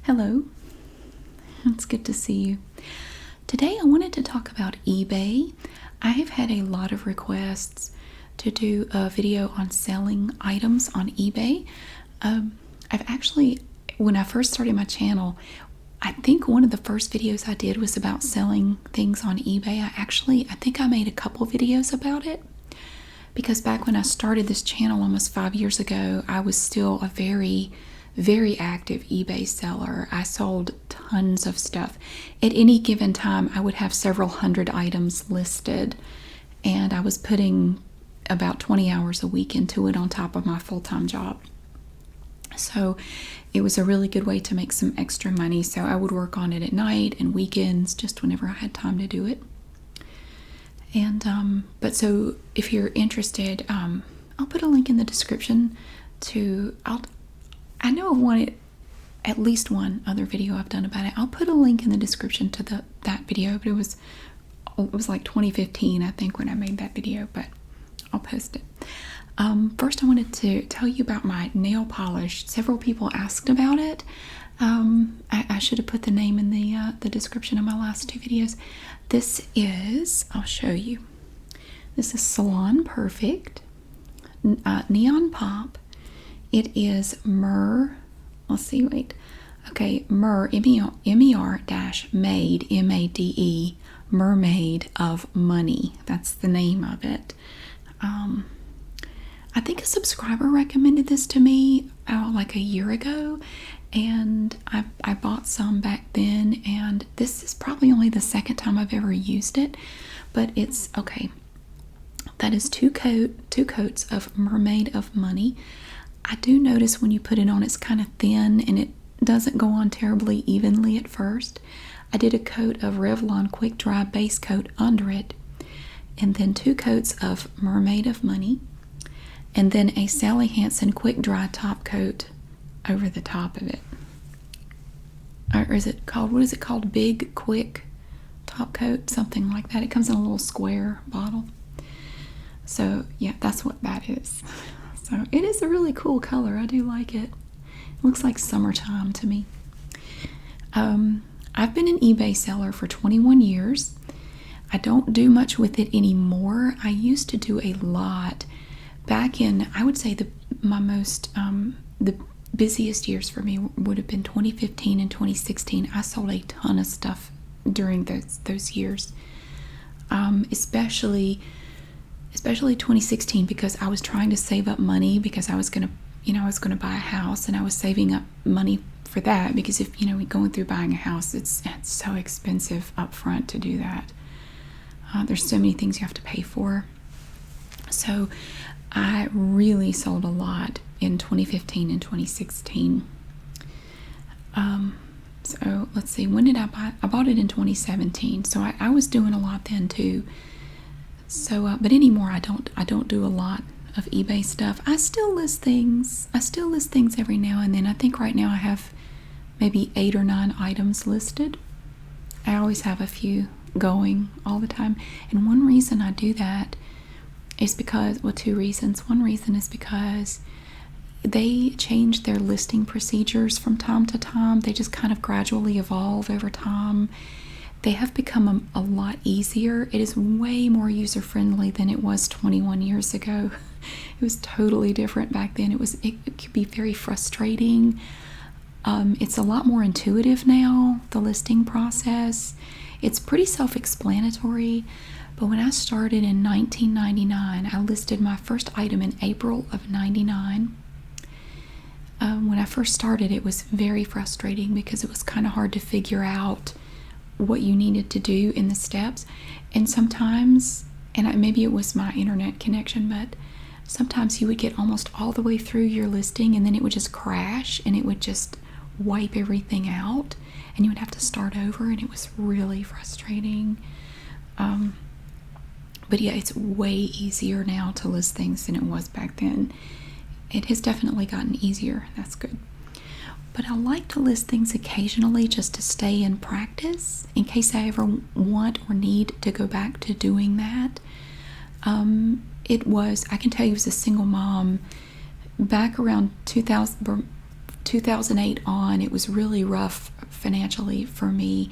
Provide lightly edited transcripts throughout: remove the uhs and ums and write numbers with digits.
Hello, it's good to see you. Today I wanted to talk about eBay. I have had a lot of requests to do a video on selling items on eBay. When I first started my channel, I think one of the first videos I did was about selling things on eBay. I think I made a couple videos about it because back when I started this channel almost 5 years ago, I was still a very active eBay seller. I sold tons of stuff. At any given time, I would have several hundred items listed, and I was putting about 20 hours a week into it on top of my full-time job. So it was a really good way to make some extra money. So I would work on it at night and weekends, just whenever I had time to do it. And but so if you're interested, I'll put a link in the description to I know I wanted at least one other video I've done about it. I'll put a link in the description to that video, but it was like 2015, I think, when I made that video, but I'll post it. First, I wanted to tell you about my nail polish. Several people asked about it. I should have put the name in the description of my last two videos. This is, I'll show you. This is Salon Perfect Neon Pop. It is Myrrh, let's see, wait. Okay, Myrrh, M-E-R-made, M-A-D-E, Mermaid of Money. That's the name of it. I think a subscriber recommended this to me like a year ago, and I bought some back then, and this is probably only the second time I've ever used it, but it's, okay. That is two coats of Mermaid of Money. I do notice when you put it on, it's kind of thin and it doesn't go on terribly evenly at first. I did a coat of Revlon Quick Dry base coat under it, and then 2 coats of Mermaid of Money, and then a Sally Hansen Quick Dry top coat over the top of it. Or is it called, what is it called? Big Quick top coat, something like that. It comes in a little square bottle. So yeah, that's what that is. So it is a really cool color. I do like it. It looks like summertime to me. I've been an eBay seller for 21 years. I don't do much with it anymore. I used to do a lot. Back in, I would say the busiest years for me would have been 2015 and 2016. I sold a ton of stuff during those years. Especially 2016, because I was trying to save up money because I was gonna buy a house, and I was saving up money for that because if going through buying a house, it's so expensive up front to do that. There's so many things you have to pay for. So I really sold a lot in 2015 and 2016. So let's see, when did I buy? I bought it in 2017. So I was doing a lot then too. So, but anymore, I don't do a lot of eBay stuff. I still list things. Every now and then. I think right now I have maybe 8 or 9 items listed. I always have a few going all the time. And one reason I do that is because, well, 2 reasons. One reason is because they change their listing procedures from time to time. They just kind of gradually evolve over time. They have become a lot easier. It is way more user-friendly than it was 21 years ago. It was totally different back then. It could be very frustrating. It's a lot more intuitive now, the listing process. It's pretty self-explanatory. But when I started in 1999, I listed my first item in April of 99. When I first started, it was very frustrating because it was kind of hard to figure out what you needed to do in the steps, and sometimes, and maybe it was my internet connection, but sometimes you would get almost all the way through your listing and then it would just crash and it would just wipe everything out and you would have to start over, and it was really frustrating. But yeah, it's way easier now to list things than it was back then. It has definitely gotten easier. That's good. But I like to list things occasionally just to stay in practice in case I ever want or need to go back to doing that. I can tell you, as a single mom, back around 2008 on, it was really rough financially for me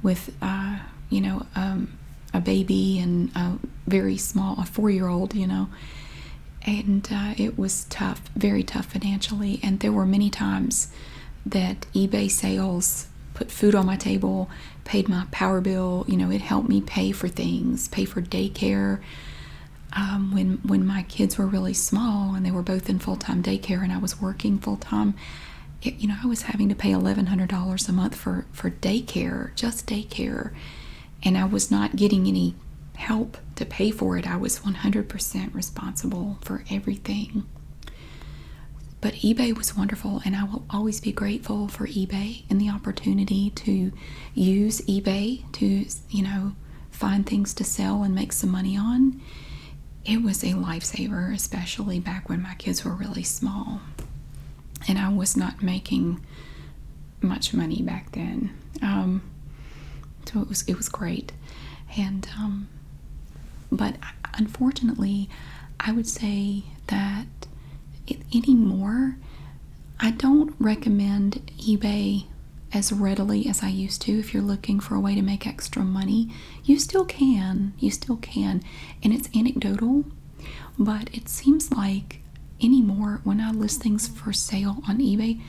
with, a baby and a very small, a 4-year-old, and it was tough, very tough financially. And there were many times that eBay sales put food on my table, paid my power bill. It helped me pay for things, pay for daycare. When my kids were really small and they were both in full-time daycare and I was working full-time, I was having to pay $1,100 a month for daycare, just daycare, and I was not getting any help to pay for it. I was 100% responsible for everything. But eBay was wonderful, and I will always be grateful for eBay and the opportunity to use eBay to, find things to sell and make some money on. It was a lifesaver, especially back when my kids were really small. And I was not making much money back then. So it was great. And but unfortunately, I would say that anymore, I don't recommend eBay as readily as I used to. If you're looking for a way to make extra money, you still can, and it's anecdotal, but it seems like anymore when I list things for sale on eBay,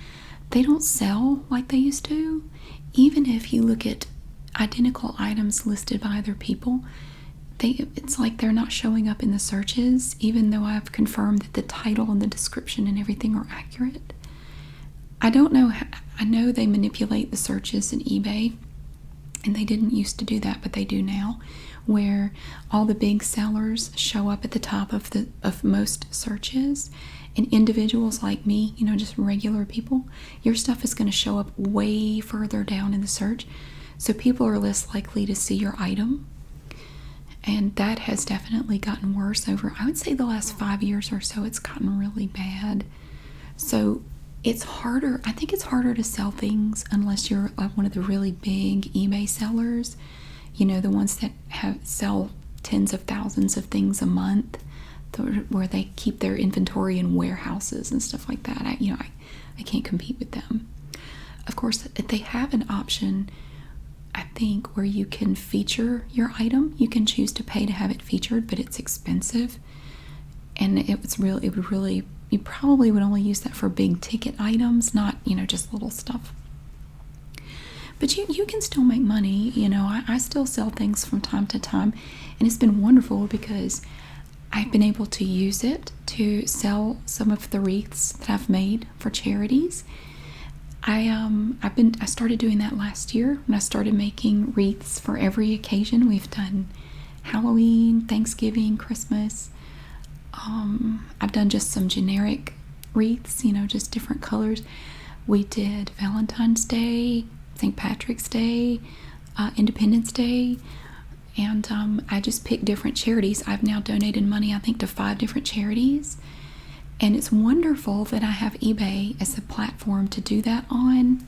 they don't sell like they used to. Even if you look at identical items listed by other people, it's like they're not showing up in the searches, even though I've confirmed that the title and the description and everything are accurate. I don't know. I know they manipulate the searches in eBay, and they didn't used to do that, but they do now, where all the big sellers show up at the top of most searches, and individuals like me, just regular people, your stuff is going to show up way further down in the search, so people are less likely to see your item. And that has definitely gotten worse over, I would say, the last 5 years or so. It's gotten really bad. So it's harder. I think it's harder to sell things unless you're one of the really big eBay sellers. The ones that sell tens of thousands of things a month, where they keep their inventory in warehouses and stuff like that. I can't compete with them. Of course, they have an option, I think, where you can feature your item. You can choose to pay to have it featured, but it's expensive. And you probably would only use that for big ticket items, not, just little stuff. But you can still make money. I still sell things from time to time, and it's been wonderful because I've been able to use it to sell some of the wreaths that I've made for charities. I started doing that last year when I started making wreaths for every occasion. We've done Halloween, Thanksgiving, Christmas. I've done just some generic wreaths, just different colors. We did Valentine's Day, St. Patrick's Day, Independence Day, and I just picked different charities. I've now donated money, I think, to 5 different charities. And it's wonderful that I have eBay as a platform to do that on.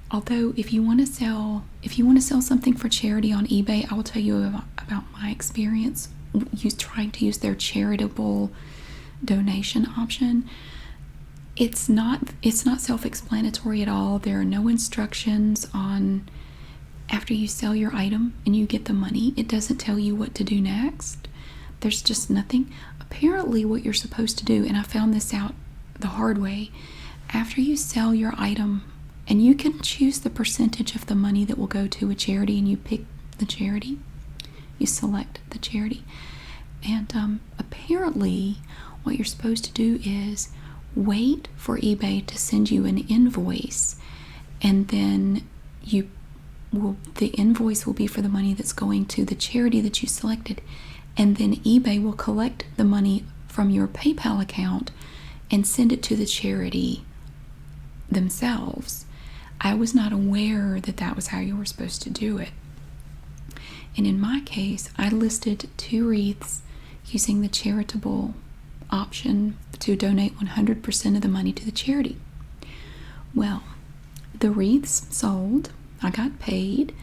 Although if you want to sell something for charity on eBay, I will tell you about my experience trying to use their charitable donation option. It's not self-explanatory at all. There are no instructions on after you sell your item and you get the money. It doesn't tell you what to do next. There's just nothing. Apparently what you're supposed to do, and I found this out the hard way, after you sell your item, and you can choose the percentage of the money that will go to a charity, and you pick the charity, you select the charity, and apparently what you're supposed to do is wait for eBay to send you an invoice, and then the invoice will be for the money that's going to the charity that you selected. And then eBay will collect the money from your PayPal account and send it to the charity themselves. I was not aware that that was how you were supposed to do it. And in my case, I listed 2 wreaths using the charitable option to donate 100% of the money to the charity. Well, the wreaths sold, I got paid,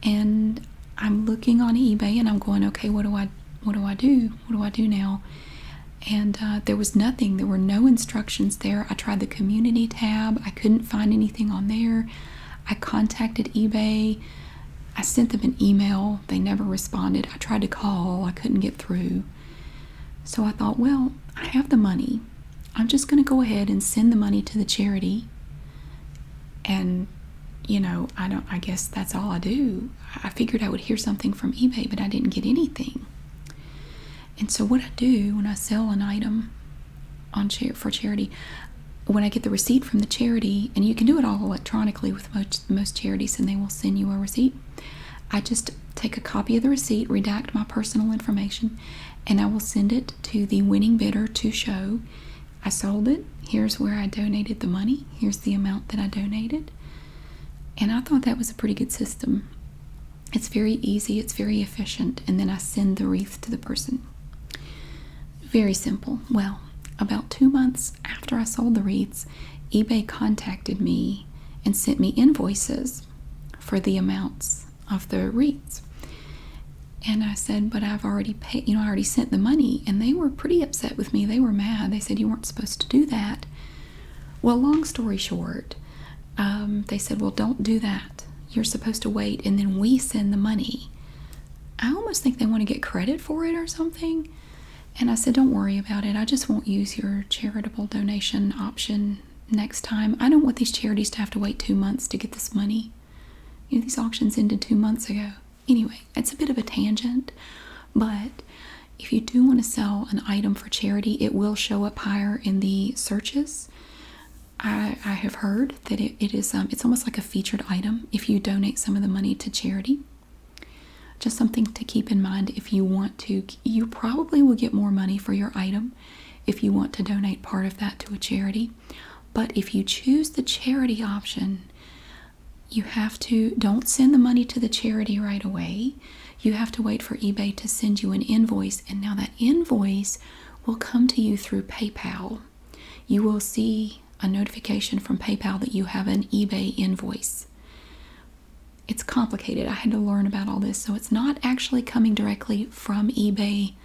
and I'm looking on eBay and I'm going, okay, what do I do? What do I do now? And there was nothing. There were no instructions there. I tried the community tab. I couldn't find anything on there. I contacted eBay. I sent them an email. They never responded. I tried to call. I couldn't get through. So I thought, well, I have the money. I'm just going to go ahead and send the money to the charity. And, I guess that's all I do. I figured I would hear something from eBay, but I didn't get anything. And so what I do when I sell an item for charity, when I get the receipt from the charity, and you can do it all electronically with most charities, and they will send you a receipt. I just take a copy of the receipt, redact my personal information, and I will send it to the winning bidder to show I sold it. Here's where I donated the money. Here's the amount that I donated. And I thought that was a pretty good system. It's very easy. It's very efficient. And then I send the wreath to the person. Very simple. Well, about 2 months after I sold the wreaths, eBay contacted me and sent me invoices for the amounts of the wreaths. And I said, but I've already paid, I already sent the money. And they were pretty upset with me. They were mad. They said, you weren't supposed to do that. Well, long story short, they said, well, don't do that. You're supposed to wait, and then we send the money. I almost think they want to get credit for it or something. And I said, don't worry about it. I just won't use your charitable donation option next time. I don't want these charities to have to wait 2 months to get this money. These auctions ended 2 months ago. Anyway, it's a bit of a tangent, but if you do want to sell an item for charity, it will show up higher in the searches. I have heard that it's almost like a featured item if you donate some of the money to charity. Just something to keep in mind if you want to. You probably will get more money for your item if you want to donate part of that to a charity. But if you choose the charity option, don't send the money to the charity right away. You have to wait for eBay to send you an invoice, and now that invoice will come to you through PayPal. You will see a notification from PayPal that you have an eBay invoice. It's complicated. I had to learn about all this. So it's not actually coming directly from eBay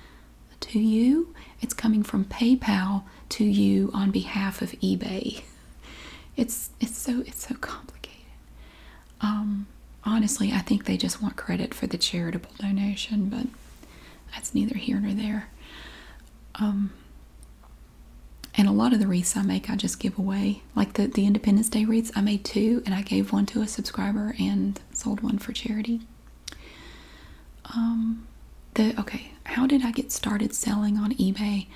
to you. It's coming from PayPal to you on behalf of eBay. It's so complicated. Honestly, I think they just want credit for the charitable donation, but that's neither here nor there. And a lot of the wreaths I make, I just give away. Like the Independence Day wreaths, I made 2, and I gave one to a subscriber and sold one for charity. Okay, how did I get started selling on eBay?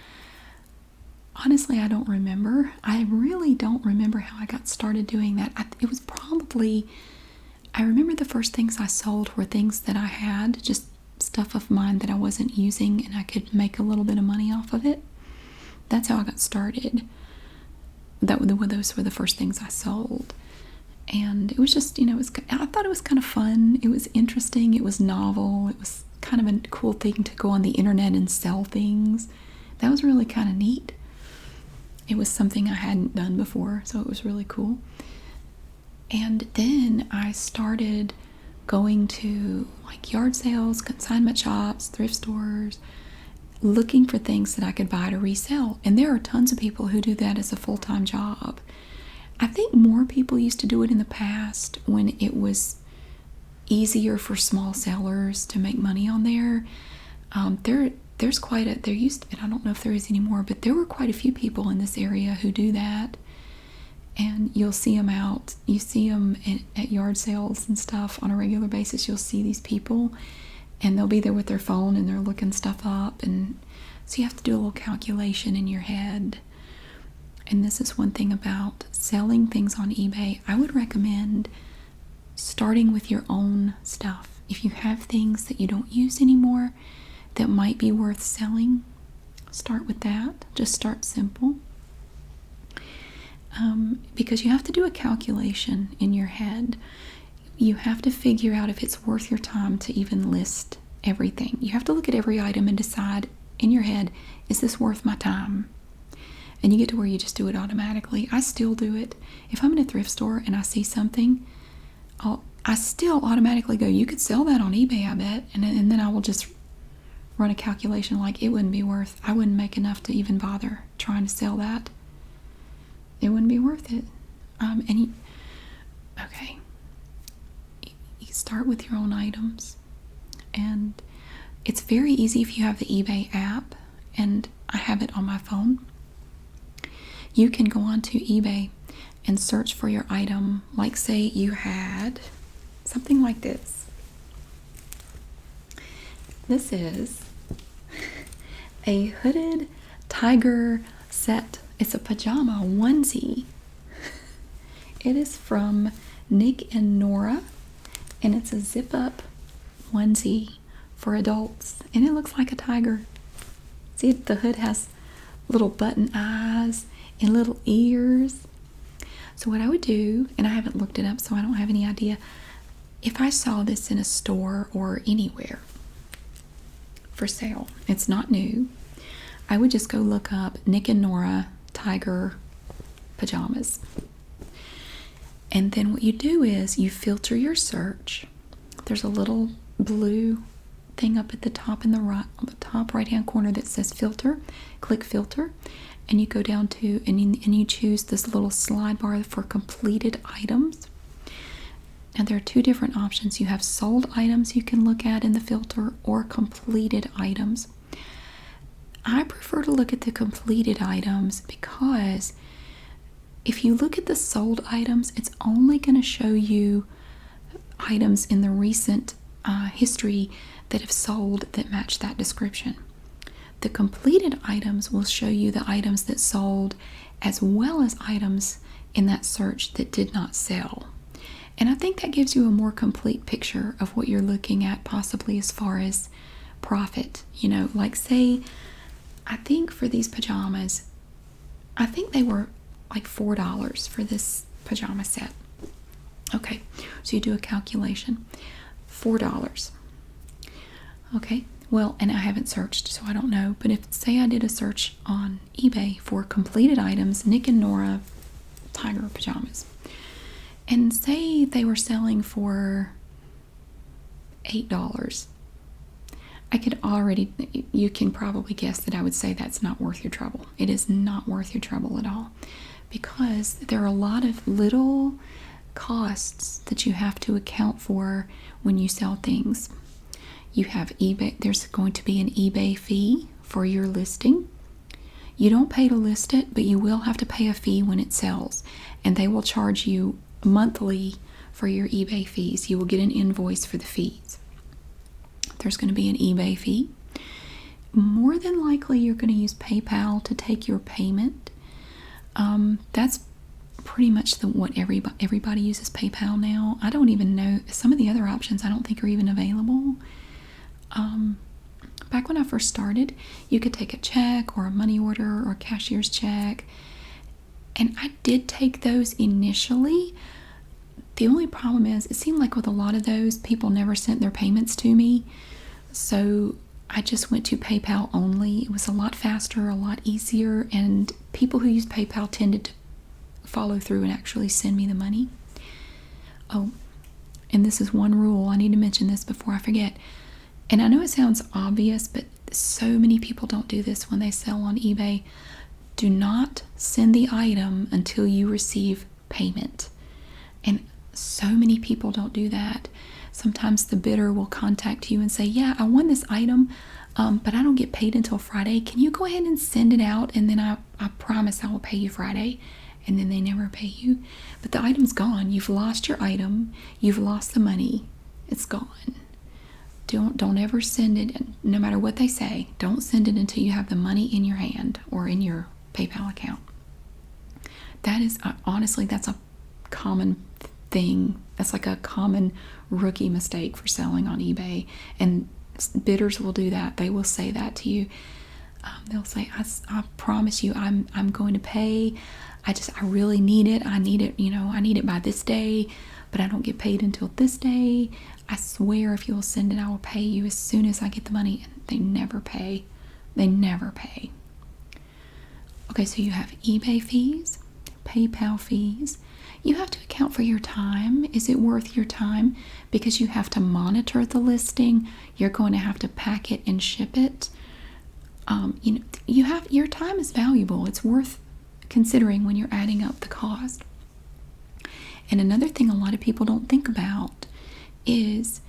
Honestly, I don't remember. I really don't remember how I got started doing that. I remember the first things I sold were things that I had, just stuff of mine that I wasn't using, and I could make a little bit of money off of it. That's how I got started. Those were the first things I sold. And it was just, I thought it was kind of fun. It was interesting. It was novel. It was kind of a cool thing to go on the internet and sell things. That was really kind of neat. It was something I hadn't done before, so it was really cool. And then I started going to like yard sales, consignment shops, thrift stores, looking for things that I could buy to resell. And there are tons of people who do that as a full-time job. I think more people used to do it in the past when it was easier for small sellers to make money on there. There used to, and I don't know if there is anymore, but there were quite a few people in this area who do that. And you'll see them out. You see them at yard sales and stuff on a regular basis. You'll see these people, and they'll be there with their phone and they're looking stuff up. And so you have to do a little calculation in your head. And this is one thing about selling things on eBay. I would recommend starting with your own stuff. If you have things that you don't use anymore that might be worth selling, start with that. Just start simple. Because you have to do a calculation in your head. You have to figure out if it's worth your time to even list everything. You have to look at every item and decide in your head, is this worth my time? And you get to where you just do it automatically. I still do it. If I'm in a thrift store and I see something, I still automatically go, you could sell that on eBay, I bet. And then I will just run a calculation like it wouldn't be worth, I wouldn't make enough to even bother trying to sell that. It wouldn't be worth it. Okay. You start with your own items, and it's very easy if you have the eBay app, and I have it on my phone. You can go onto eBay and search for your item. Like, say you had something like this. This is a hooded tiger set. It's a pajama onesie. It is from Nick and Nora, and it's a zip-up onesie for adults, and it looks like a tiger. See, the hood has little button eyes and little ears. So what I would do, and I haven't looked it up, so I don't have any idea, if I saw this in a store or anywhere for sale, it's not new, I would just go look up Nick and Nora tiger pajamas. And then what you do is you filter your search. There's a little blue thing up at the top in the top right hand corner that says filter. Click filter, and you go down to and you choose this little slide bar for completed items. And there are two different options. You have sold items you can look at in the filter, or completed items. I prefer to look at the completed items because if you look at the sold items, it's only going to show you items in the recent history that have sold that match that description. The completed items will show you the items that sold, as well as items in that search that did not sell. And I think that gives you a more complete picture of what you're looking at, possibly as far as profit. You know, like, say, I think for these pajamas, I think they were like $4 for this pajama set. Okay, so you do a calculation. $4. Okay, well, and I haven't searched, so I don't know. But if, say, I did a search on eBay for completed items, Nick and Nora tiger pajamas, and say they were selling for $8, I could already, you can probably guess that I would say that's not worth your trouble. It is not worth your trouble at all, because there are a lot of little costs that you have to account for when you sell things. You have eBay, there's going to be an eBay fee for your listing. You don't pay to list it, but you will have to pay a fee when it sells, and they will charge you monthly for your eBay fees. You will get an invoice for the fees. There's going to be an eBay fee. More than likely, you're going to use PayPal to take your payment. That's pretty much what everybody uses PayPal now. I don't even know some of the other options. I don't think are even available. Back when I first started, you could take a check or a money order or a cashier's check, and I did take those initially. The only problem is, it seemed like with a lot of those, people never sent their payments to me, so I just went to PayPal only. It was a lot faster, a lot easier, and people who used PayPal tended to follow through and actually send me the money. Oh, and this is one rule. I need to mention this before I forget. And I know it sounds obvious, but so many people don't do this when they sell on eBay. Do not send the item until you receive payment. And so many people don't do that. Sometimes the bidder will contact you and say, yeah, I won this item, but I don't get paid until Friday. Can you go ahead and send it out? And then I promise I will pay you Friday. And then they never pay you. But the item's gone. You've lost your item. You've lost the money. It's gone. Don't ever send it, no matter what they say. Don't send it until you have the money in your hand or in your PayPal account. That is, honestly, that's a common thing. That's like a common rookie mistake for selling on eBay. And bidders will do that. They will say that to you. They'll say, I promise you, I'm going to pay. I really need it. I need it, I need it by this day, but I don't get paid until this day. I swear if you'll send it, I will pay you as soon as I get the money. And they never pay. They never pay. Okay, so you have eBay fees, PayPal fees. You have to account for your time. Is it worth your time? Because you have to monitor the listing. You're going to have to pack it and ship it. Your time is valuable. It's worth considering when you're adding up the cost. And another thing a lot of people don't think about is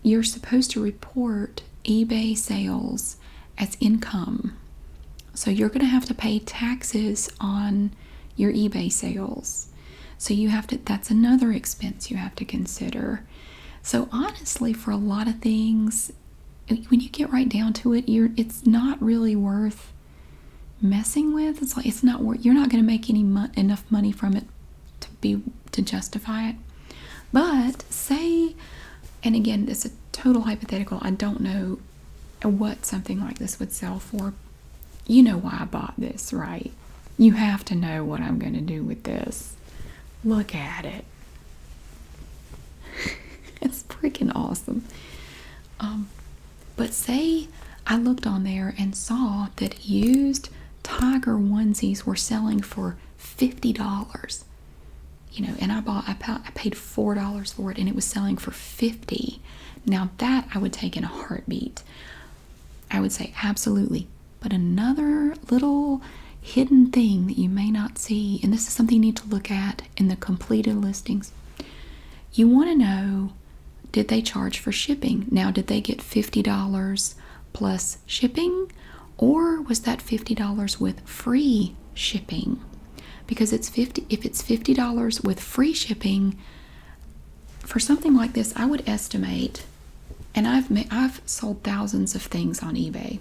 you're supposed to report eBay sales as income. So you're going to have to pay taxes on your eBay sales. So that's another expense you have to consider. So honestly, for a lot of things, when you get right down to it, it's not really worth messing with. It's not worth. You're not going to make enough money from it to justify it. But say, and again, it's a total hypothetical. I don't know what something like this would sell for. You know why I bought this, right? You have to know what I'm going to do with this. Look at it. It's freaking awesome. But say I looked on there and saw that used tiger onesies were selling for $50. And I paid $4 for it, and it was selling for $50. Now that I would take in a heartbeat. I would say absolutely. But another little hidden thing that you may not see, and this is something you need to look at in the completed listings. You want to know, did they charge for shipping? Now, did they get $50 plus shipping, or was that $50 with free shipping? Because if it's $50 with free shipping, for something like this, I would estimate, and I've sold thousands of things on eBay.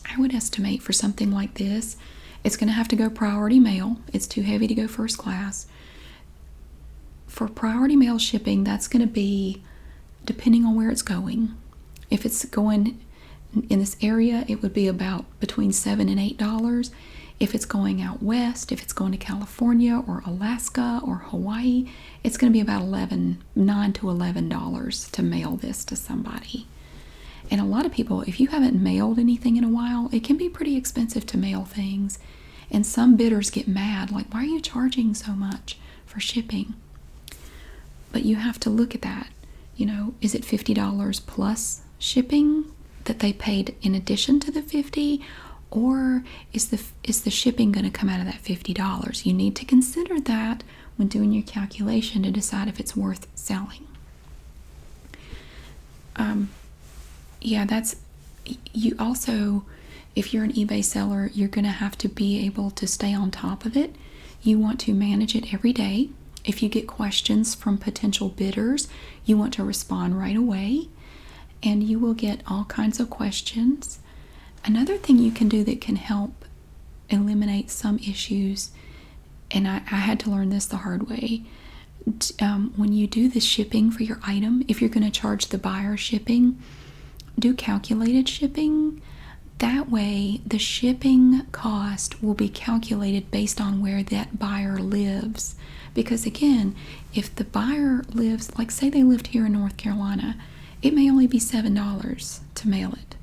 I would estimate for something like this, it's going to have to go priority mail. It's too heavy to go first class. For priority mail shipping, that's going to be, depending on where it's going. If it's going in this area, it would be about between $7 and $8. If it's going out west, if it's going to California or Alaska or Hawaii, it's going to be about $9 to $11 to mail this to somebody. And a lot of people, if you haven't mailed anything in a while, it can be pretty expensive to mail things. And some bidders get mad, like, why are you charging so much for shipping? But you have to look at that. Is it $50 plus shipping that they paid in addition to the $50? Or is the shipping going to come out of that $50? You need to consider that when doing your calculation to decide if it's worth selling. You also, if you're an eBay seller, you're going to have to be able to stay on top of it. You want to manage it every day. If you get questions from potential bidders, you want to respond right away, and you will get all kinds of questions. Another thing you can do that can help eliminate some issues, and I had to learn this the hard way, when you do the shipping for your item, if you're going to charge the buyer shipping, do calculated shipping. That way, the shipping cost will be calculated based on where that buyer lives. Because again, if the buyer lives, like say they lived here in North Carolina, it may only be $7 to mail it.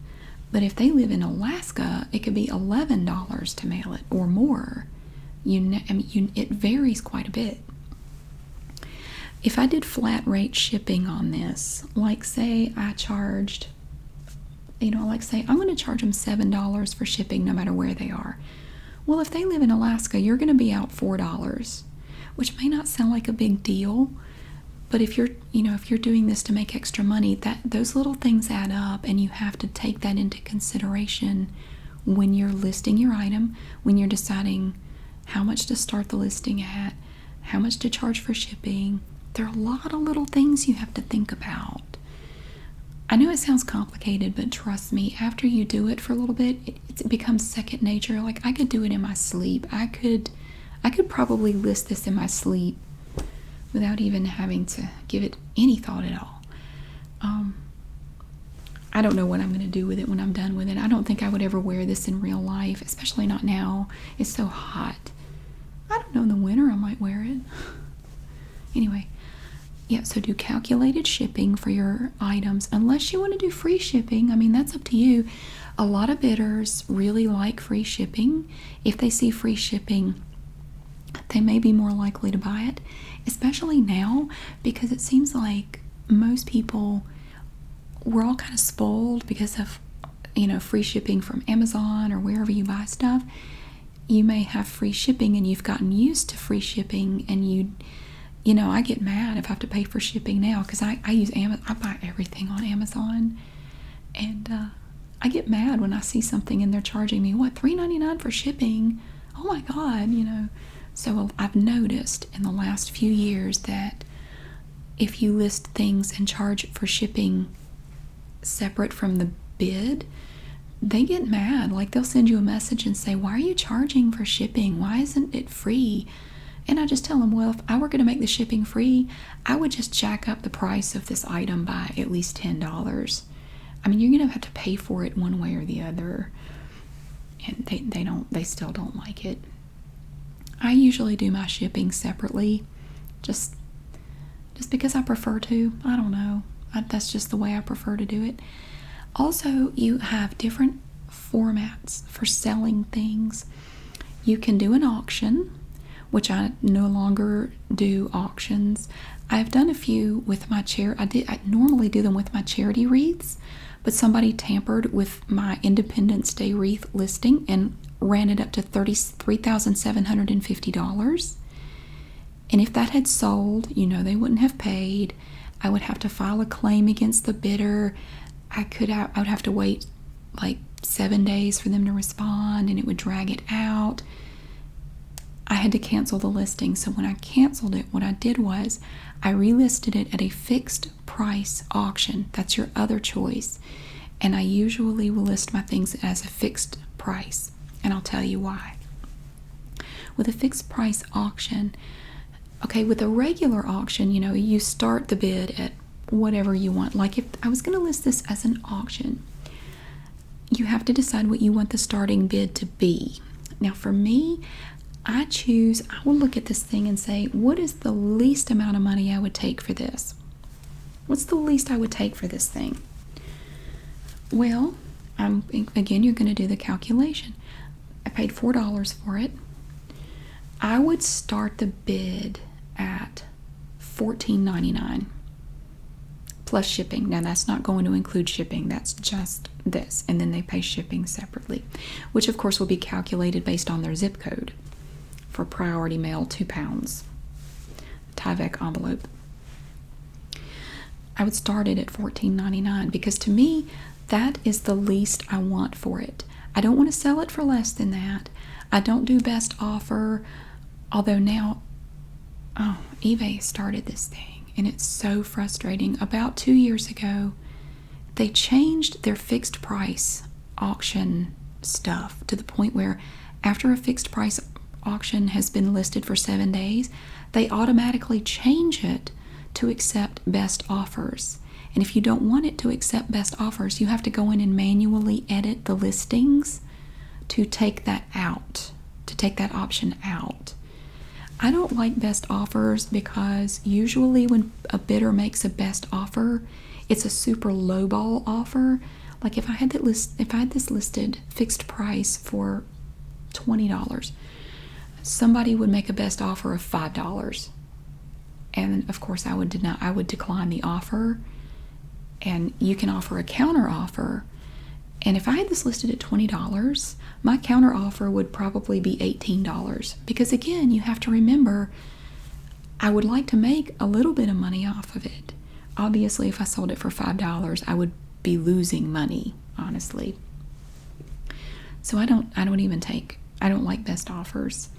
But if they live in Alaska, it could be $11 to mail it or more. It varies quite a bit. If I did flat rate shipping on this, like say I charged, like say I'm going to charge them $7 for shipping no matter where they are. Well, if they live in Alaska, you're going to be out $4, which may not sound like a big deal, but if you're doing this to make extra money, those little things add up, and you have to take that into consideration when you're listing your item, when you're deciding how much to start the listing at, how much to charge for shipping. There are a lot of little things you have to think about. I know it sounds complicated, but trust me, after you do it for a little bit, it becomes second nature. Like, I could do it in my sleep. I could probably list this in my sleep without even having to give it any thought at all. I don't know what I'm going to do with it when I'm done with it. I don't think I would ever wear this in real life, especially not now. It's so hot. I don't know, in the winter I might wear it. Anyway, yeah, so do calculated shipping for your items, unless you want to do free shipping. I mean, that's up to you. A lot of bidders really like free shipping. If they see free shipping, they may be more likely to buy it, especially now, because it seems like most people, we're all kind of spoiled because of, free shipping from Amazon or wherever you buy stuff. You may have free shipping and you've gotten used to free shipping, and I get mad if I have to pay for shipping now, because I use Amazon. I buy everything on Amazon, and I get mad when I see something and they're charging me $3.99 for shipping. Oh my God, So I've noticed in the last few years that if you list things and charge for shipping separate from the bid, they get mad. Like, they'll send you a message and say, why are you charging for shipping? Why isn't it free? And I just tell them, well, if I were going to make the shipping free, I would just jack up the price of this item by at least $10. I mean, you're going to have to pay for it one way or the other. And they still don't like it. I usually do my shipping separately, just because I prefer to. I don't know. That's just the way I prefer to do it. Also, you have different formats for selling things. You can do an auction, which I no longer do auctions. I've done a few with my I normally do them with my charity wreaths, but somebody tampered with my Independence Day wreath listing and ran it up to $3,750. And if that had sold, they wouldn't have paid. I would have to file a claim against the bidder. I would have to wait like 7 days for them to respond, and it would drag it out. I had to cancel the listing. So when I canceled it, what I did was I relisted it at a fixed price auction. That's your other choice. And I usually will list my things as a fixed price. And I'll tell you why. With a fixed price auction, okay, with a regular auction, you start the bid at whatever you want. Like, if I was going to list this as an auction, you have to decide what you want the starting bid to be. Now, for me, I will look at this thing and say, what is the least amount of money I would take for this? What's the least I would take for this thing? Well, again, you're going to do the calculation. I paid $4 for it. I would start the bid at $14.99 plus shipping. Now, that's not going to include shipping. That's just this. And then they pay shipping separately, which of course will be calculated based on their zip code. For priority mail, 2 pounds. Tyvek envelope. I would start it at $14.99 because to me, that is the least I want for it. I don't want to sell it for less than that. I don't do best offer, although now, eBay started this thing, and it's so frustrating. About 2 years ago, they changed their fixed price auction stuff to the point where after a fixed price auction has been listed for 7 days, they automatically change it to accept best offers. And if you don't want it to accept best offers, you have to go in and manually edit the listings to take that out, to take that option out. I don't like best offers because usually when a bidder makes a best offer, it's a super lowball offer. Like if I had this listed fixed price for $20, somebody would make a best offer of $5. And of course I would decline the offer. And you can offer a counter offer. And if I had this listed at $20, my counter offer would probably be $18. Because again, you have to remember, I would like to make a little bit of money off of it. Obviously, if I sold it for $5, I would be losing money, honestly. So I don't like best offers.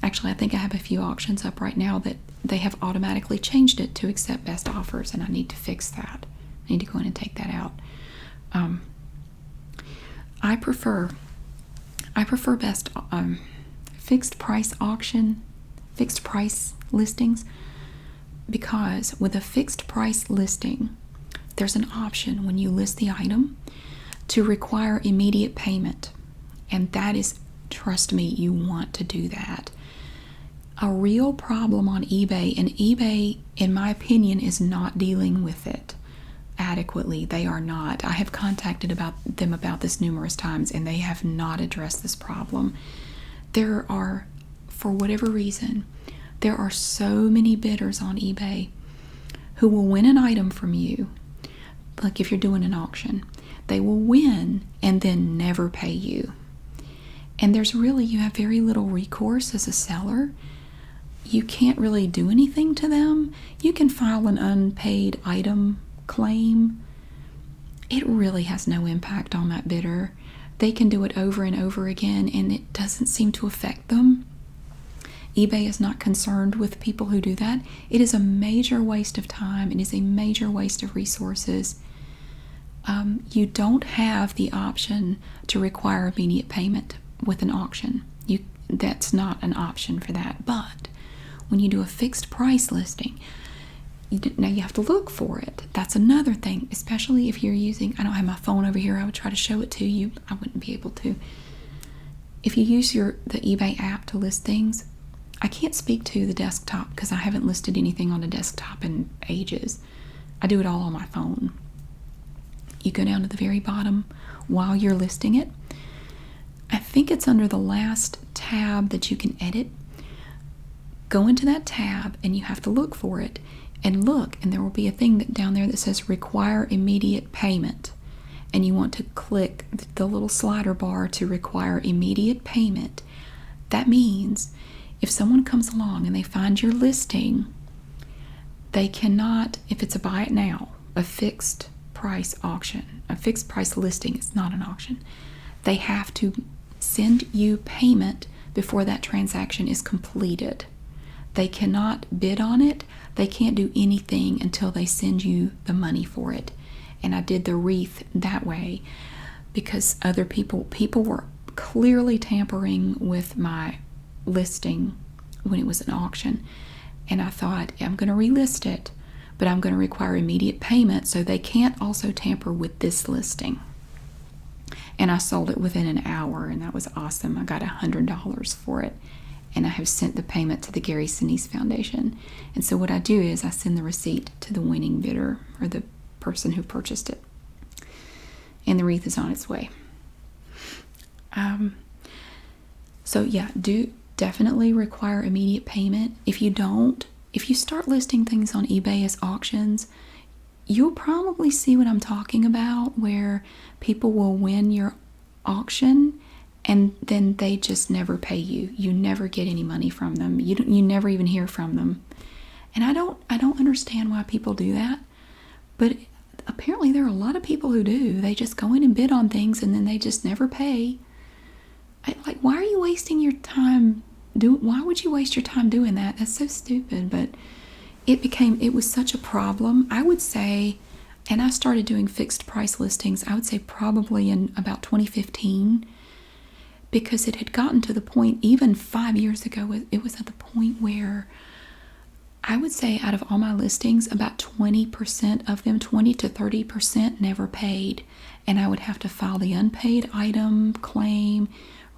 Actually, I think I have a few auctions up right now that they have automatically changed it to accept best offers, and I need to fix that. I need to go in and take that out. I prefer best fixed price auction, fixed price listings, because with a fixed price listing, there's an option when you list the item to require immediate payment. And that is, trust me, you want to do that. A real problem on eBay, and eBay, in my opinion, is not dealing with it adequately. They are not. I have contacted them about this numerous times, and they have not addressed this problem. There are for whatever reason, there are so many bidders on eBay who will win an item from you. Like if you're doing an auction, they will win and then never pay you. And you have very little recourse as a seller. You can't really do anything to them. You can file an unpaid item claim. It really has no impact on that bidder. They can do it over and over again, and it doesn't seem to affect them. eBay is not concerned with people who do that. It is a major waste of time. It is a major waste of resources. You don't have the option to require immediate payment with an auction. That's not an option for that. But when you do a fixed price listing, now you have to look for it. That's another thing, especially if you're using, I don't have my phone over here. I would try to show it to you. I wouldn't be able to. If you use the eBay app to list things, I can't speak to the desktop because I haven't listed anything on the desktop in ages. I do it all on my phone. You go down to the very bottom while you're listing it. I think it's under the last tab that you can edit. Go into that tab and you have to look for it. And look, and there will be a thing down there that says require immediate payment. And you want to click the little slider bar to require immediate payment. That means if someone comes along and they find your listing, they cannot, if it's a buy it now, a fixed price auction, a fixed price listing, it's not an auction, they have to send you payment before that transaction is completed. They cannot bid on it. They can't do anything until they send you the money for it. And I did the wreath that way because other people were clearly tampering with my listing when it was an auction. And I thought, I'm going to relist it, but I'm going to require immediate payment so they can't also tamper with this listing. And I sold it within an hour, and that was awesome. I got $100 for it. And I have sent the payment to the Gary Sinise Foundation. And so what I do is I send the receipt to the winning bidder or the person who purchased it. And the wreath is on its way. So yeah, do definitely require immediate payment. If you don't, if you start listing things on eBay as auctions, you'll probably see what I'm talking about, where people will win your auction and then they just never pay you. You never get any money from them. You never even hear from them. And I don't understand why people do that. But apparently there are a lot of people who do. They just go in and bid on things and then they just never pay. Why are you wasting your time? Why would you waste your time doing that? That's so stupid. But it was such a problem. I would say, and I started doing fixed price listings, I would say probably in about 2015. Because it had gotten to the point, even 5 years ago, it was at the point where I would say out of all my listings, about 20% of them, 20 to 30% never paid. And I would have to file the unpaid item claim,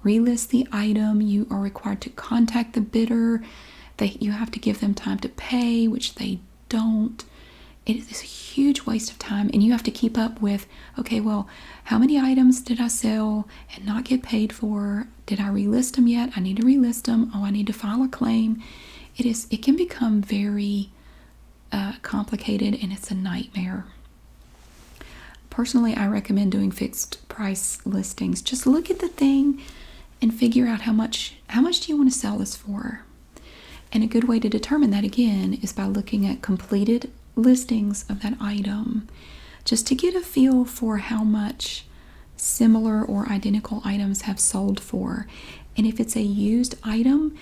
relist the item. You are required to contact the bidder. You have to give them time to pay, which they don't. It is a huge waste of time, and you have to keep up with, okay, well, how many items did I sell and not get paid for? Did I relist them yet? I need to relist them. Oh, I need to file a claim. It can become very complicated, and it's a nightmare. Personally, I recommend doing fixed price listings. Just look at the thing and figure out how much do you want to sell this for? And a good way to determine that, again, is by looking at completed listings of that item, just to get a feel for how much similar or identical items have sold for. And if it's a used item,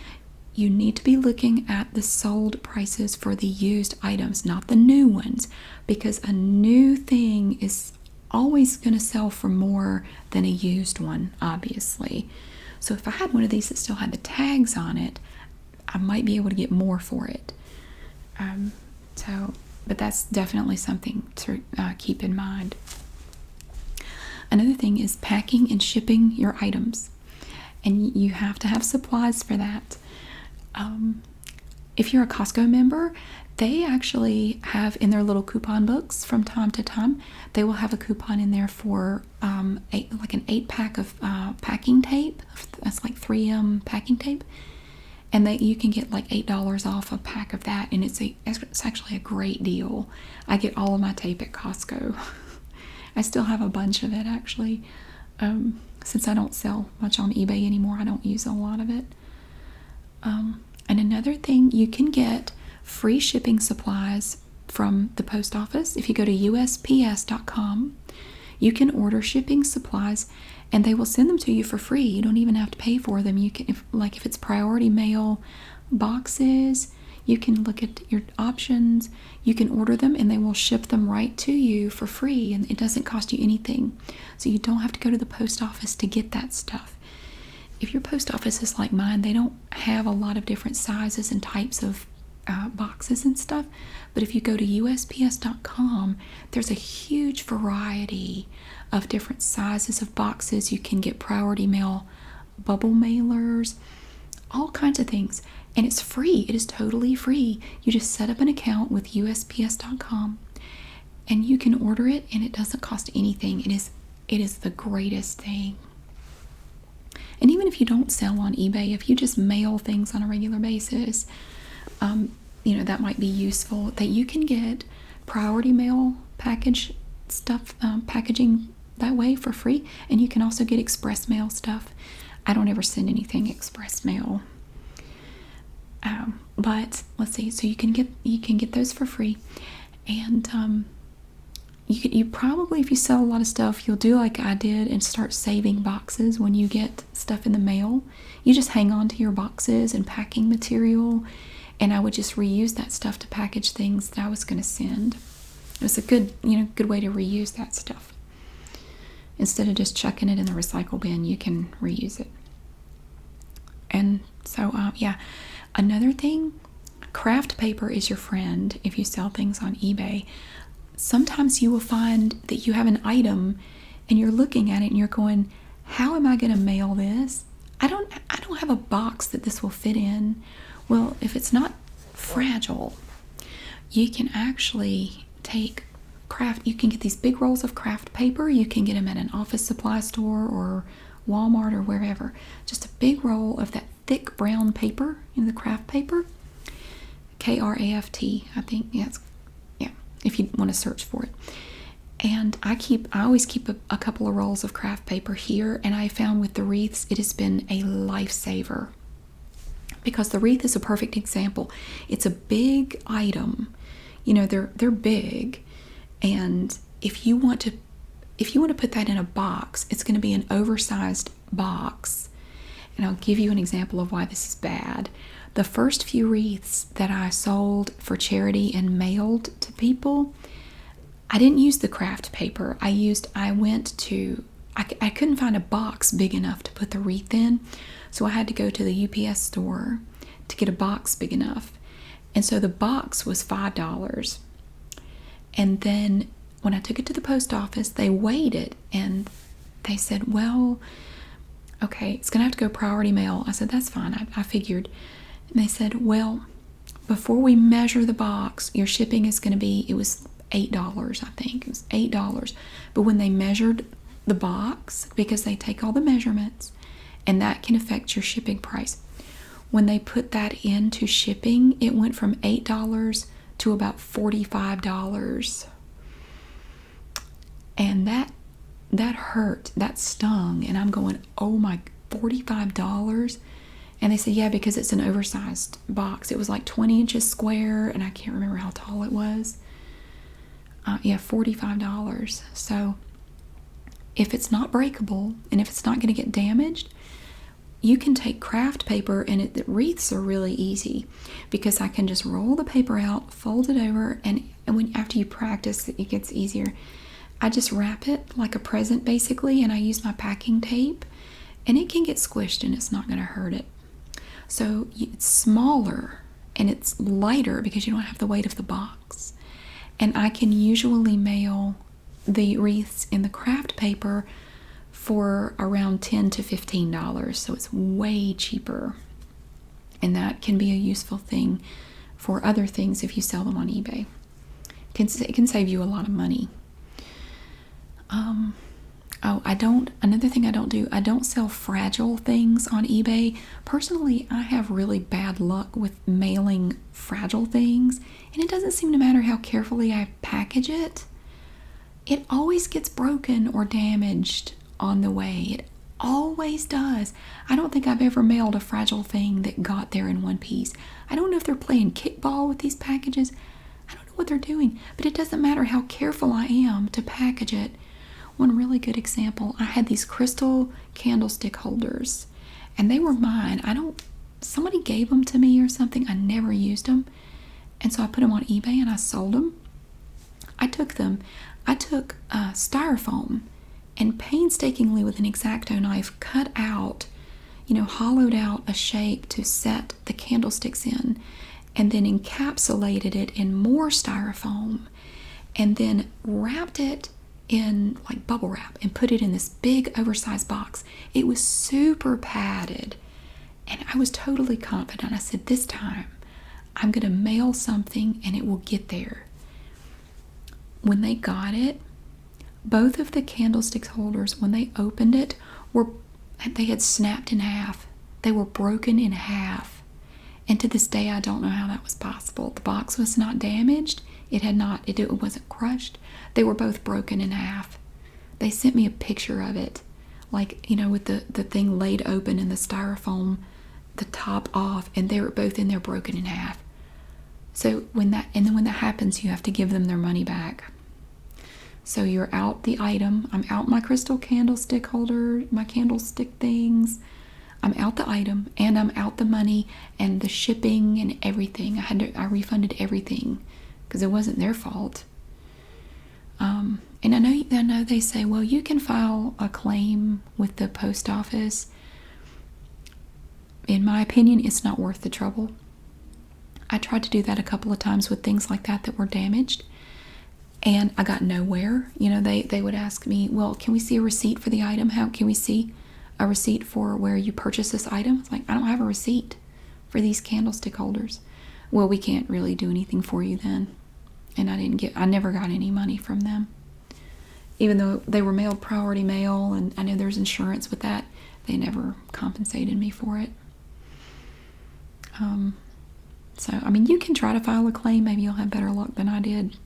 you need to be looking at the sold prices for the used items, not the new ones, because a new thing is always going to sell for more than a used one, obviously. So if I had one of these that still had the tags on it, I might be able to get more for it. But that's definitely something to keep in mind. Another thing is packing and shipping your items. And you have to have supplies for that. If you're a Costco member, they actually have in their little coupon books from time to time, they will have a coupon in there for an 8-pack of packing tape. That's like 3M packing tape. and you can get like $8 off a pack of that, and it's actually a great deal. I get all of my tape at Costco. I still have a bunch of it actually. Since I don't sell much on eBay anymore, I don't use a lot of it. And another thing, you can get free shipping supplies from the post office. If you go to USPS.com, you can order shipping supplies and they will send them to you for free. You don't even have to pay for them. You can, if it's priority mail boxes, you can look at your options. You can order them and they will ship them right to you for free, and it doesn't cost you anything. So you don't have to go to the post office to get that stuff. If your post office is like mine, they don't have a lot of different sizes and types of boxes and stuff. But if you go to USPS.com, there's a huge variety of different sizes of boxes. You can get priority mail, bubble mailers, all kinds of things. And it's free. It is totally free. You just set up an account with USPS.com and you can order it, and it doesn't cost anything. It is the greatest thing. And even if you don't sell on eBay, if you just mail things on a regular basis, that might be useful. That you can get priority mail package stuff, packaging that way for free, and you can also get express mail stuff. I don't ever send anything express mail, but let's see. So you can get those for free, and you probably, if you sell a lot of stuff, you'll do like I did and start saving boxes when you get stuff in the mail. You just hang on to your boxes and packing material, and I would just reuse that stuff to package things that I was going to send. It was a good way to reuse that stuff. Instead of just chucking it in the recycle bin, you can reuse it. And so, another thing, craft paper is your friend if you sell things on eBay. Sometimes you will find that you have an item and you're looking at it and you're going, how am I going to mail this? I don't have a box that this will fit in. Well, if it's not fragile, you can actually you can get these big rolls of craft paper. You can get them at an office supply store or Walmart or wherever. Just a big roll of that thick brown paper, the craft paper. Kraft, I think. Yeah, if you want to search for it. And I always keep a couple of rolls of craft paper here, and I found with the wreaths it has been a lifesaver. Because the wreath is a perfect example. It's a big item. They're big, and if you want to put that in a box, it's going to be an oversized box. And I'll give you an example of why this is bad. The first few wreaths that I sold for charity and mailed to people, I didn't use the craft paper. I couldn't find a box big enough to put the wreath in, so I had to go to the UPS store to get a box big enough. And so the box was $5. And then when I took it to the post office, they weighed it and they said, well, okay, it's going to have to go priority mail. I said, that's fine. I figured. And they said, well, before we measure the box, your shipping is going to be, it was $8, I think. It was $8. But when they measured the box, because they take all the measurements, and that can affect your shipping price. When they put that into shipping, it went from $8 to about $45. And that hurt, that stung. And I'm going, oh my, $45? And they said, yeah, because it's an oversized box. It was like 20 inches square, and I can't remember how tall it was. $45. So if it's not breakable, and if it's not going to get damaged, you can take craft paper, and the wreaths are really easy because I can just roll the paper out, fold it over, and after you practice, it gets easier. I just wrap it like a present basically, and I use my packing tape, and it can get squished and it's not going to hurt it. So it's smaller and it's lighter because you don't have the weight of the box. And I can usually mail the wreaths in the craft paper for around $10 to $15, so it's way cheaper. And that can be a useful thing for other things if you sell them on eBay. It can save you a lot of money. Oh, another thing I don't do, I don't sell fragile things on eBay. Personally, I have really bad luck with mailing fragile things, and it doesn't seem to matter how carefully I package it. It always gets broken or damaged on the way. It always does. I don't think I've ever mailed a fragile thing that got there in one piece. I don't know if they're playing kickball with these packages. I don't know what they're doing, but it doesn't matter how careful I am to package it. One really good example, I had these crystal candlestick holders, and they were mine. Somebody gave them to me or something. I never used them. And so I put them on eBay and I sold them. I took styrofoam and painstakingly with an X-Acto knife cut out, hollowed out a shape to set the candlesticks in, and then encapsulated it in more styrofoam, and then wrapped it in like bubble wrap and put it in this big oversized box. It was super padded, and I was totally confident. I said, this time I'm going to mail something and it will get there. When they got it, both of the candlestick holders, when they opened it, they had snapped in half. They were broken in half. And to this day, I don't know how that was possible. The box was not damaged. It wasn't crushed. They were both broken in half. They sent me a picture of it, like, with the thing laid open and the styrofoam, the top off, and they were both in there broken in half. So when that happens, you have to give them their money back. So you're out the item. I'm out my crystal candlestick holder, my candlestick things. I'm out the item, and I'm out the money and the shipping and everything. I refunded everything because it wasn't their fault. And I know they say, well, you can file a claim with the post office. In my opinion, it's not worth the trouble. I tried to do that a couple of times with things like that were damaged, and I got nowhere. They would ask me, well, can we see a receipt for the item? How can we see a receipt for where you purchased this item? It's like, I don't have a receipt for these candlestick holders. Well, we can't really do anything for you then. And I never got any money from them. Even though they were mailed priority mail, and I know there's insurance with that, they never compensated me for it. So, you can try to file a claim. Maybe you'll have better luck than I did.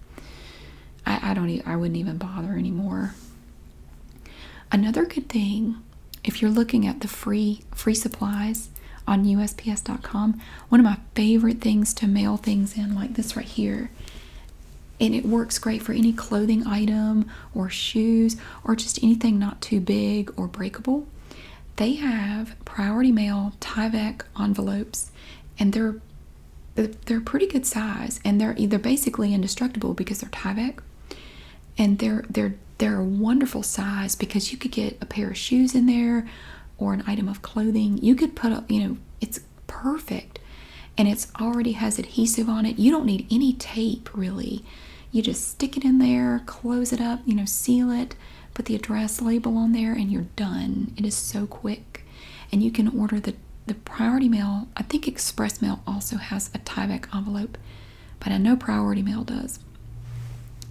I wouldn't even bother anymore. Another good thing, if you're looking at the free supplies on USPS.com, one of my favorite things to mail things in, like this right here, and it works great for any clothing item or shoes or just anything not too big or breakable. They have priority mail Tyvek envelopes, and they're pretty good size, and they're basically indestructible because they're Tyvek, and they're a wonderful size because you could get a pair of shoes in there or an item of clothing. You could put up, it's perfect, and it's already has adhesive on it. You don't need any tape really. You just stick it in there, close it up, seal it, put the address label on there, and you're done. It is so quick. And you can order the priority mail. I think express mail also has a Tyvek envelope, but I know priority mail does.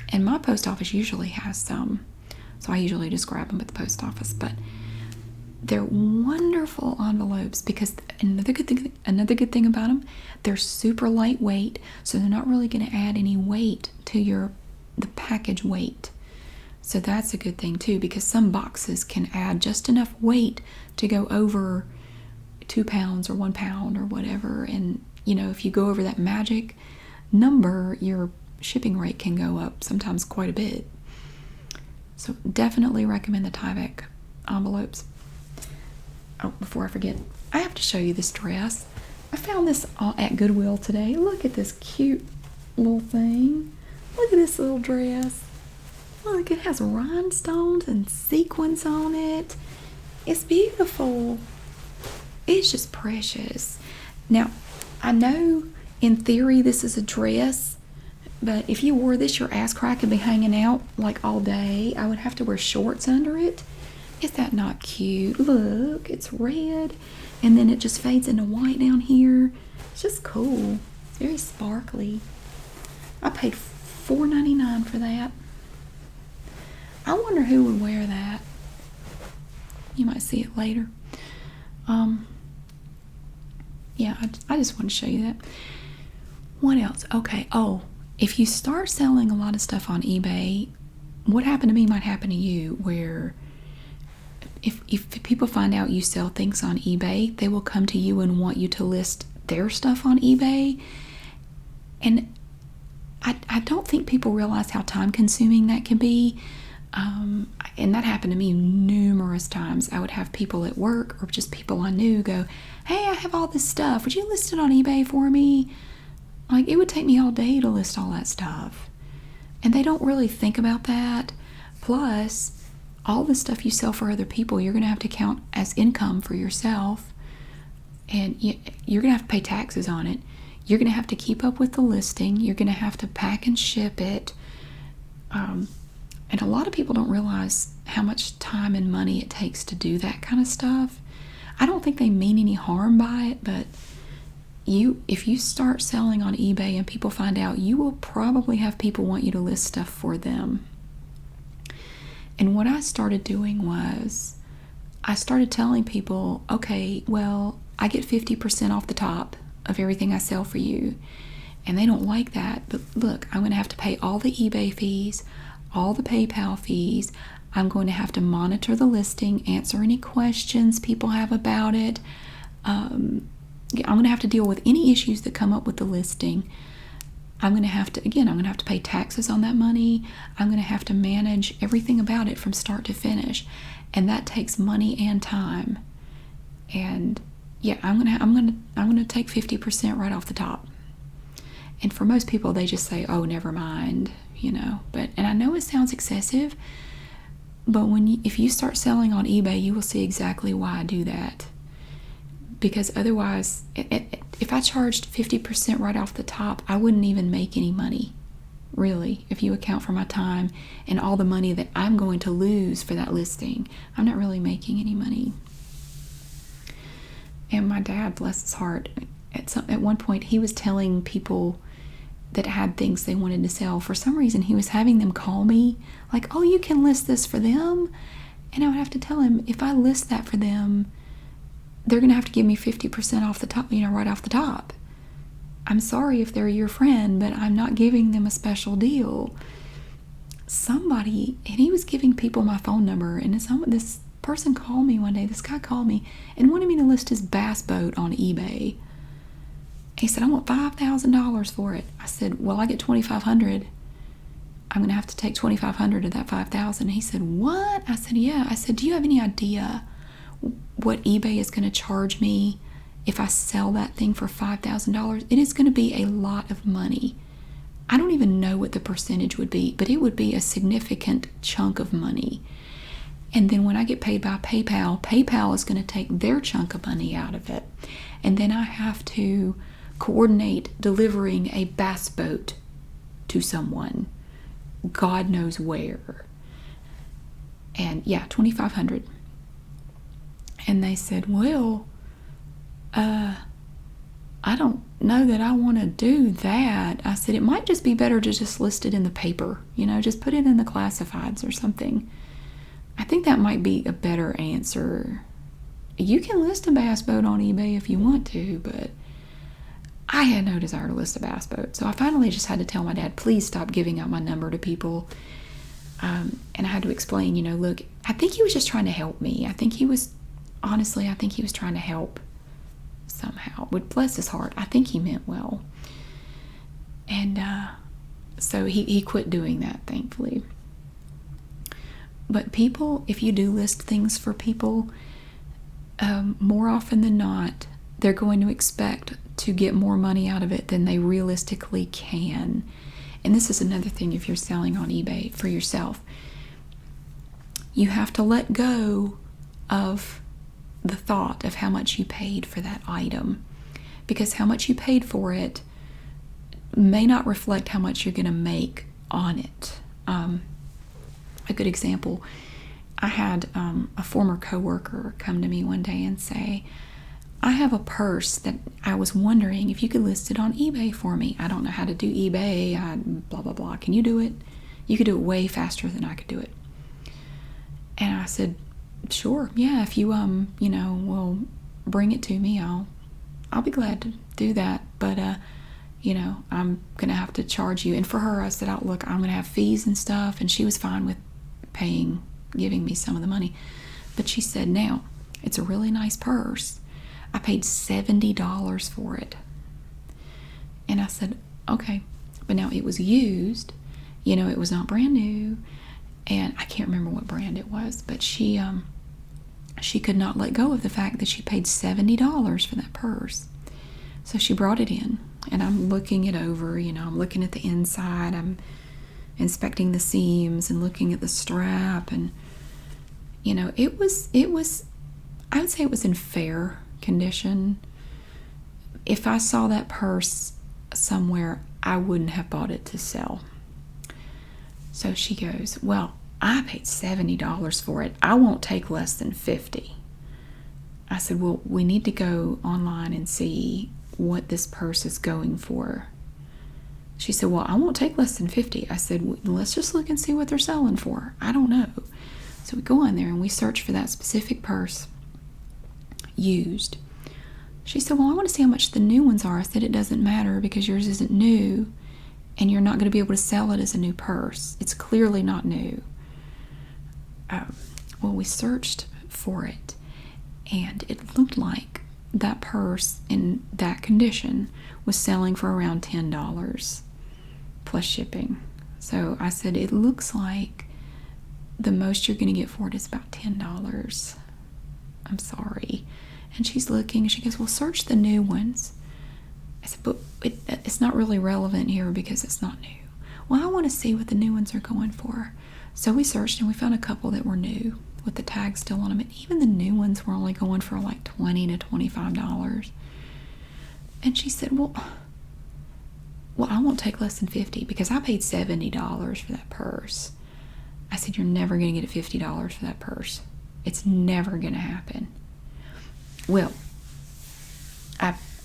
And my post office usually has some, so I usually just grab them at the post office. But they're wonderful envelopes because another good thing about them, they're super lightweight, so they're not really going to add any weight to the package weight. So that's a good thing too, because some boxes can add just enough weight to go over 2 pounds or 1 pound or whatever, and if you go over that magic number, your shipping rate can go up sometimes quite a bit. So definitely recommend the Tyvek envelopes. Oh, before I forget, I have to show you this dress. I found this at Goodwill today. Look at this cute little thing. Look at this little dress. Look, it has rhinestones and sequins on it. It's beautiful. It's just precious. Now, I know in theory this is a dress, but if you wore this, your ass crack would be hanging out like all day. I would have to wear shorts under it. Is that not cute? Look, it's red, and then it just fades into white down here. It's just cool. It's very sparkly. I paid $4.99 for that. I wonder who would wear that. You might see it later. Yeah, I just want to show you that. What else? Okay. Oh, if you start selling a lot of stuff on eBay, what happened to me might happen to you, where if people find out you sell things on eBay, they will come to you and want you to list their stuff on eBay. And I don't think people realize how time consuming that can be. And that happened to me numerous times. I would have people at work or just people I knew go, "Hey, I have all this stuff. Would you list it on eBay for me?" Like, it would take me all day to list all that stuff. And they don't really think about that. Plus, all the stuff you sell for other people, you're going to have to count as income for yourself. And you're going to have to pay taxes on it. You're going to have to keep up with the listing. You're going to have to pack and ship it. And a lot of people don't realize how much time and money it takes to do that kind of stuff. I don't think they mean any harm by it, but if you start selling on eBay and people find out, you will probably have people want you to list stuff for them. And what I started doing was, I started telling people, okay, well, I get 50% off the top of everything I sell for you. And they don't like that, but look, I'm going to have to pay all the eBay fees, all the PayPal fees. I'm going to have to monitor the listing, answer any questions people have about it. I'm going to have to deal with any issues that come up with the listing. I'm going to have to pay taxes on that money. I'm going to have to manage everything about it from start to finish. And that takes money and time. And yeah, I'm going to take 50% right off the top. And for most people, they just say, "Oh, never mind," and I know it sounds excessive, but if you start selling on eBay, you will see exactly why I do that. Because otherwise, if I charged 50% right off the top, I wouldn't even make any money, really. If you account for my time and all the money that I'm going to lose for that listing, I'm not really making any money. And my dad, bless his heart, at one point he was telling people that had things they wanted to sell. For some reason, he was having them call me, like, "Oh, you can list this for them?" And I would have to tell him, if I list that for them, they're going to have to give me 50% off the top, right off the top. I'm sorry if they're your friend, but I'm not giving them a special deal. And he was giving people my phone number, and this person called me one day, this guy called me and wanted me to list his bass boat on eBay. He said, "I want $5,000 for it." I said, "Well, I get $2,500. I'm going to have to take $2,500 of that $5,000. He said, "What?" I said, "Yeah." I said, "Do you have any idea what eBay is going to charge me if I sell that thing for $5,000? It is going to be a lot of money. I don't even know what the percentage would be, but it would be a significant chunk of money. And then when I get paid by PayPal, PayPal is going to take their chunk of money out of it. And then I have to coordinate delivering a bass boat to someone, God knows where. And yeah, $2,500. And they said, "Well, I don't know that I want to do that." I said, "It might just be better to just list it in the paper, just put it in the classifieds or something. I think that might be a better answer. You can list a bass boat on eBay if you want to, but I had no desire to list a bass boat." So I finally just had to tell my dad, "Please stop giving out my number to people." And I had to explain, look, I think he was just trying to help me. I think he was trying to help somehow. But bless his heart, I think he meant well. And so he quit doing that, thankfully. But people, if you do list things for people, more often than not, they're going to expect to get more money out of it than they realistically can. And this is another thing if you're selling on eBay for yourself. You have to let go of the thought of how much you paid for that item, because how much you paid for it may not reflect how much you're going to make on it. A good example, I had a former coworker come to me one day and say, "I have a purse that I was wondering if you could list it on eBay for me. I don't know how to do eBay, blah, blah, blah. Can you do it? You could do it way faster than I could do it." And I said, sure, yeah, if you will bring it to me, I'll be glad to do that. But I'm gonna have to charge you. And for her, I said, "Oh, look, I'm gonna have fees and stuff," and she was fine with giving me some of the money. But she said, "Now, it's a really nice purse. I paid $70 for it." And I said, "Okay," but now it was used. It was not brand new, and I can't remember what brand it was. But she could not let go of the fact that she paid $70 for that purse. So she brought it in, and I'm looking it over. I'm looking at the inside. I'm inspecting the seams and looking at the strap, and it was. I would say it was in fair condition. If I saw that purse somewhere, I wouldn't have bought it to sell. So she goes, "Well, I paid $70 for it. I won't take less than 50." I said, "Well, we need to go online and see what this purse is going for." She said, "Well, I won't take less than 50." I said, "Well, let's just look and see what they're selling for. I don't know." So we go on there and we search for that specific purse, used. She said, "Well, I want to see how much the new ones are." I said, "It doesn't matter because yours isn't new and you're not going to be able to sell it as a new purse. It's clearly not new." Well, we searched for it, and it looked like that purse in that condition was selling for around $10 plus shipping. So I said, "It looks like the most you're going to get for it is about $10. I'm sorry." And she's looking, and she goes, "Well, search the new ones." I said, "But it's not really relevant here because it's not new." "Well, I want to see what the new ones are going for." So we searched, and we found a couple that were new with the tag still on them. And even the new ones were only going for like $20 to $25. And she said, well, I won't take less than 50 because I paid $70 for that purse." I said, "You're never going to get $50 for that purse. It's never going to happen." Well,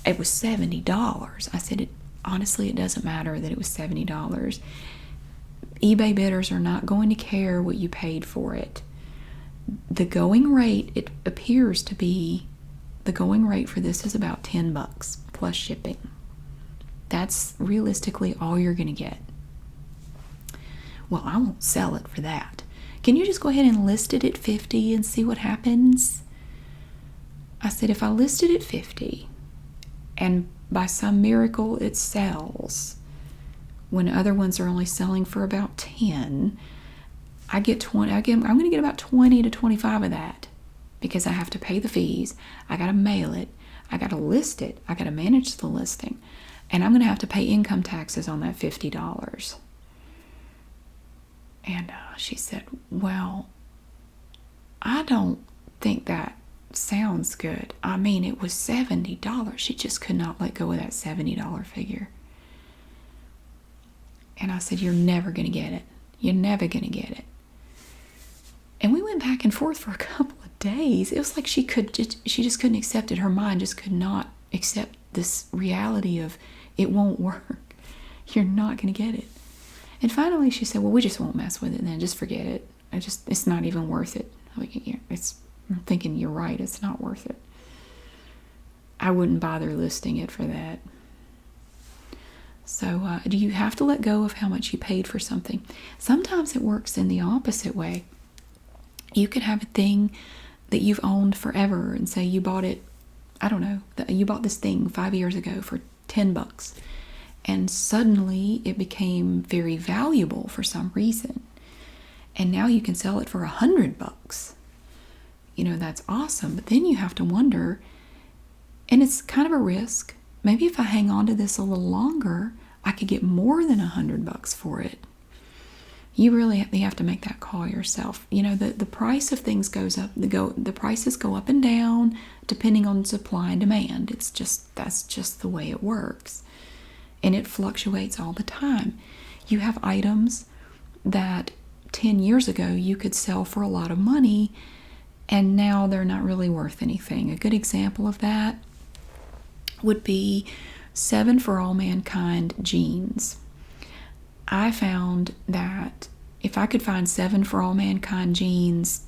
it was $70. I said, honestly, it doesn't matter that it was $70. eBay bidders are not going to care what you paid for it. The going rate, it appears to be, the going rate for this is about $10 plus shipping. That's realistically all you're going to get. "Well, I won't sell it for that. Can you just go ahead and list it at 50 and see what happens?" I said, "If I list it at 50 and by some miracle it sells when other ones are only selling for about 10, I get 20. I'm going to get about 20 to 25 of that because I have to pay the fees. I got to mail it. I got to list it. I got to manage the listing. And I'm going to have to pay income taxes on that $50. And she said, "Well, I don't think that sounds good. I mean, it was $70. She just could not let go of that $70 figure. And I said, "You're never going to get it. You're never going to get it." And we went back and forth for a couple of days. It was like she just couldn't accept it. Her mind just could not accept this reality of it won't work. You're not going to get it. And finally she said, "Well, we just won't mess with it then. Just forget it. It's not even worth it." I'm thinking, you're right. It's not worth it. I wouldn't bother listing it for that. So do you have to let go of how much you paid for something? Sometimes it works in the opposite way. You could have a thing that you've owned forever and say you bought it, I don't know, you bought this thing 5 years ago for $10 and suddenly it became very valuable for some reason. And now you can sell it for $100. That's awesome. But then you have to wonder, and it's kind of a risk. Maybe if I hang on to this a little longer, I could get more than $100 for it. You really have to make that call yourself. The price of things goes up. The prices go up and down depending on supply and demand. That's just the way it works, and it fluctuates all the time. You have items that 10 years ago you could sell for a lot of money, and now they're not really worth anything. A good example of that would be 7 For All Mankind jeans. I found that if I could find 7 For All Mankind jeans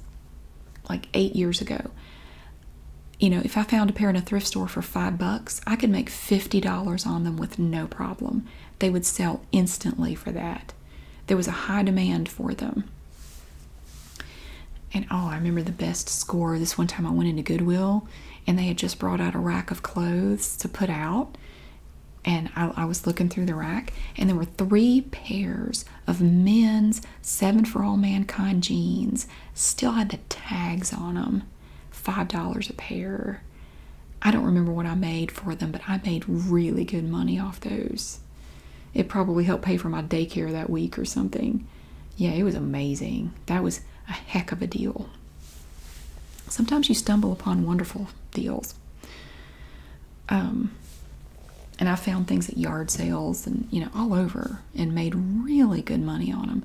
like 8 years ago. If I found a pair in a thrift store for $5, I could make $50 on them with no problem. They would sell instantly for that. There was a high demand for them. And I remember the best score. This one time I went into Goodwill and they had just brought out a rack of clothes to put out. And I was looking through the rack and there were 3 pairs of men's 7 for All Mankind jeans. Still had the tags on them. $5 a pair. I don't remember what I made for them, but I made really good money off those. It probably helped pay for my daycare that week or something. Yeah, it was amazing. That was a heck of a deal. Sometimes you stumble upon wonderful deals. And I found things at yard sales and, all over and made really good money on them.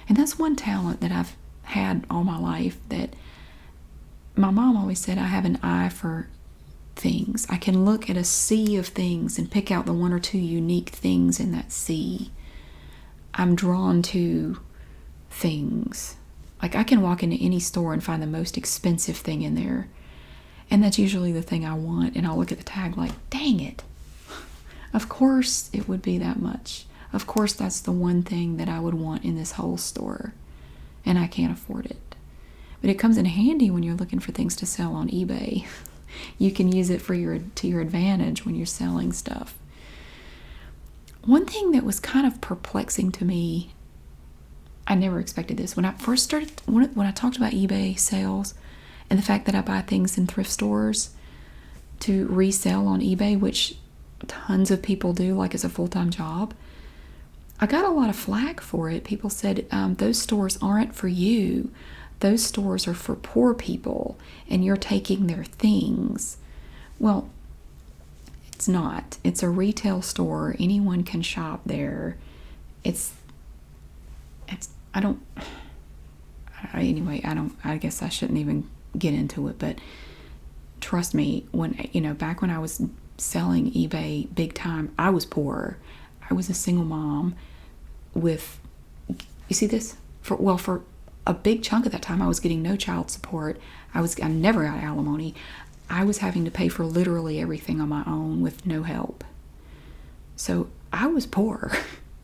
And that's one talent that I've had all my life, that my mom always said I have an eye for things. I can look at a sea of things and pick out the 1 or 2 unique things in that sea. I'm drawn to things. Like I can walk into any store and find the most expensive thing in there. And that's usually the thing I want. And I'll look at the tag like, dang it. Of course it would be that much. Of course that's the one thing that I would want in this whole store. And I can't afford it. But it comes in handy when you're looking for things to sell on eBay. You can use it to your advantage when you're selling stuff. One thing that was kind of perplexing to me, I never expected this. When I first started, when I talked about eBay sales and the fact that I buy things in thrift stores to resell on eBay, which tons of people do, like as a full-time job, I got a lot of flack for it. People said, those stores aren't for you. Those stores are for poor people, and you're taking their things. Well, it's not. It's a retail store. Anyone can shop there. I guess I shouldn't even get into it, but trust me, back when I was selling eBay big time, I was poor. I was a single mom with, you see this? For a big chunk of that time, I was getting no child support. I never got alimony. I was having to pay for literally everything on my own with no help. So I was poor.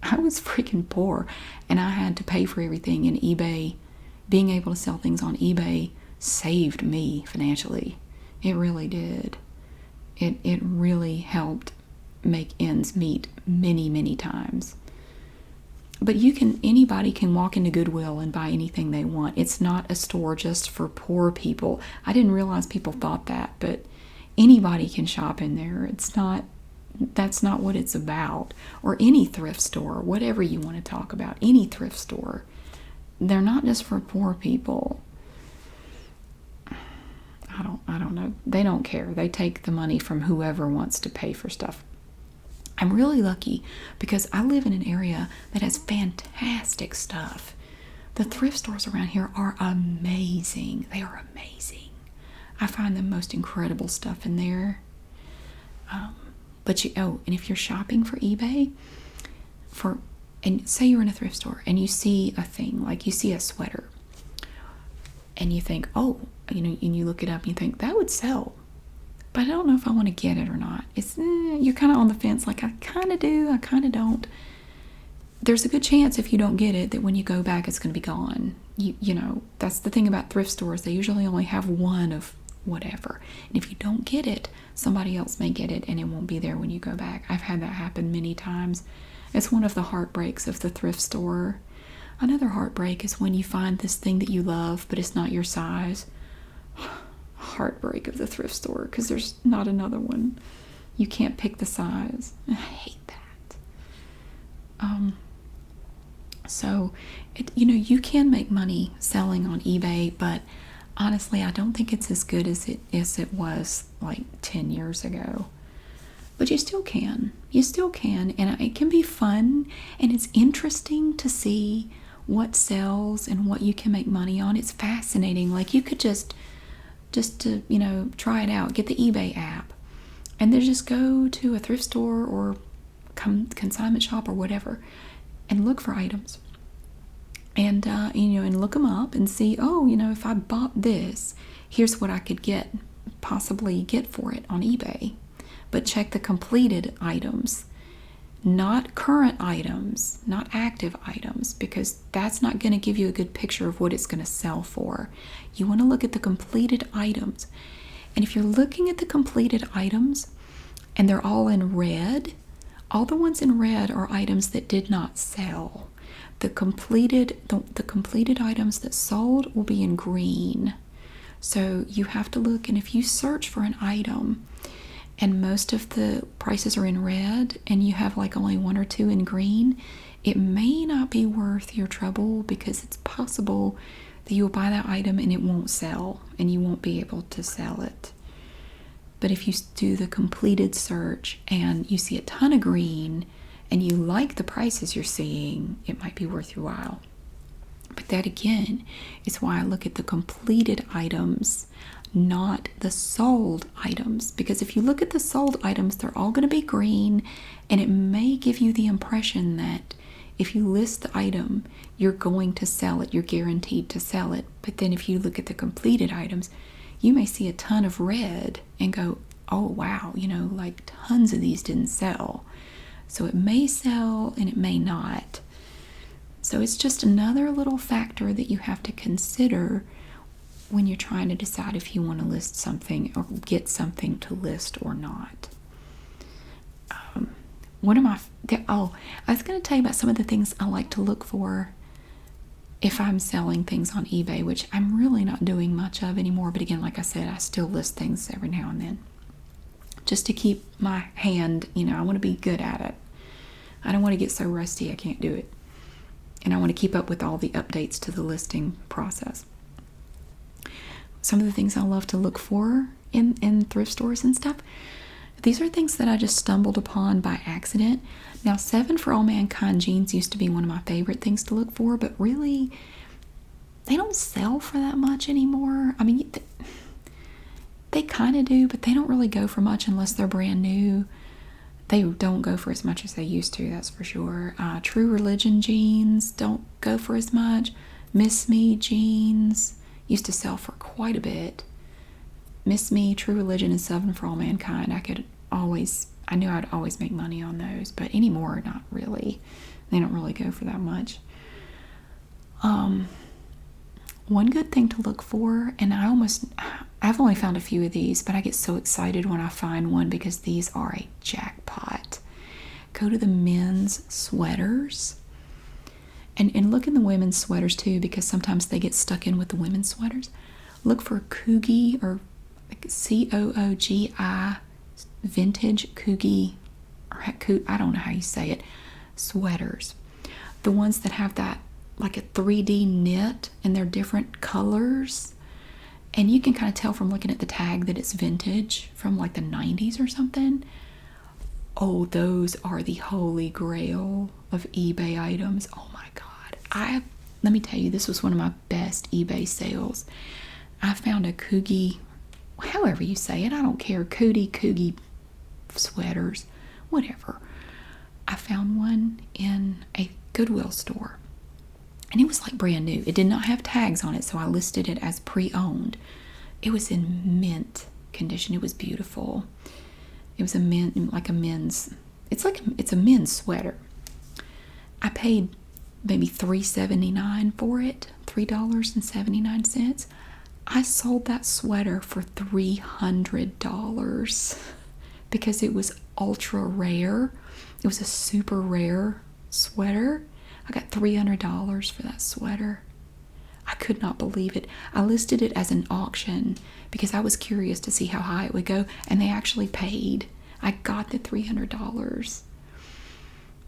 I was freaking poor. And I had to pay for everything. And eBay, being able to sell things on eBay saved me financially. It really did. It really helped make ends meet many, many times. But anybody can walk into Goodwill and buy anything they want. It's not a store just for poor people. I didn't realize people thought that, but anybody can shop in there. That's not what it's about. Or any thrift store, whatever you want to talk about, any thrift store. They're not just for poor people. I don't know. They don't care. They take the money from whoever wants to pay for stuff. I'm really lucky because I live in an area that has fantastic stuff. The thrift stores around here are amazing. They are amazing. I find the most incredible stuff in there. And if you're shopping for eBay, and say you're in a thrift store and you see a thing, like you see a sweater, and you think, and you look it up and you think, that would sell. But I don't know if I want to get it or not. You're kind of on the fence, like I kind of do, I kind of don't. There's a good chance if you don't get it that when you go back it's going to be gone. That's the thing about thrift stores. They usually only have one of whatever. And if you don't get it, somebody else may get it and it won't be there when you go back. I've had that happen many times. It's one of the heartbreaks of the thrift store. Another heartbreak is when you find this thing that you love, but it's not your size. Heartbreak of the thrift store because there's not another one. You can't pick the size. I hate that. So you can make money selling on eBay, but honestly I don't think it's as good as it was like 10 years ago. But you still can, and it can be fun, and it's interesting to see what sells and what you can make money on. It's fascinating. Like you could just to try it out, get the eBay app and then just go to a thrift store or consignment shop or whatever and look for items, and and look them up and see, oh, if I bought this, here's what I could possibly get for it on eBay. But check the completed items, not current items, not active items, because that's not going to give you a good picture of what it's going to sell for. You want to look at the completed items. And if you're looking at the completed items and they're all in red, all the ones in red are items that did not sell. The completed items that sold will be in green. So you have to look, and if you search for an item and most of the prices are in red and you have like only one or two in green, it may not be worth your trouble, because it's possible that you'll buy that item and it won't sell and you won't be able to sell it. But if you do the completed search and you see a ton of green and you like the prices you're seeing, it might be worth your while. But that again is why I look at the completed items, not the sold items. Because if you look at the sold items, they're all going to be green, and it may give you the impression that if you list the item, you're going to sell it, you're guaranteed to sell it. But then if you look at the completed items, you may see a ton of red and go, oh wow, like tons of these didn't sell. So it may sell and it may not. So it's just another little factor that you have to consider when you're trying to decide if you want to list something or get something to list or not. I was going to tell you about some of the things I like to look for if I'm selling things on eBay, which I'm really not doing much of anymore. But again, like I said, I still list things every now and then just to keep my hand, I want to be good at it. I don't want to get so rusty I can't do it. And I want to keep up with all the updates to the listing process. Some of the things I love to look for in thrift stores and stuff, these are things that I just stumbled upon by accident. Now, 7 for All Mankind jeans used to be one of my favorite things to look for, but really, they don't sell for that much anymore. I mean, they kind of do, but they don't really go for much unless they're brand new. They don't go for as much as they used to, that's for sure. True Religion jeans don't go for as much. Miss Me jeans used to sell for quite a bit. Miss Me, True Religion, and 7 for All Mankind, I knew I'd always make money on those, but anymore, not really. They don't really go for that much. One good thing to look for, and I've only found a few of these, but I get so excited when I find one because these are a jackpot. Go to the men's sweaters and look in the women's sweaters too, because sometimes they get stuck in with the women's sweaters. Look for Coogi, or Coogi, vintage Coogi, or I don't know how you say it, sweaters. The ones that have that like a 3D knit and they're different colors, and you can kind of tell from looking at the tag that it's vintage from like the 90s or something. Oh, those are the holy grail of eBay items. Oh my god, let me tell you, this was one of my best eBay sales. I found a Coogi, however you say it, I don't care, Coogi sweaters, whatever. I found one in a Goodwill store, and it was like brand new. It did not have tags on it, so I listed it as pre-owned. It was in mint condition. It was beautiful. It was it's a men's sweater. I paid maybe $3.79 for it, $3.79. I sold that sweater for $300 because it was ultra rare. It was a super rare sweater. I got $300 for that sweater. I could not believe it. I listed it as an auction because I was curious to see how high it would go, and they actually paid. I got the $300.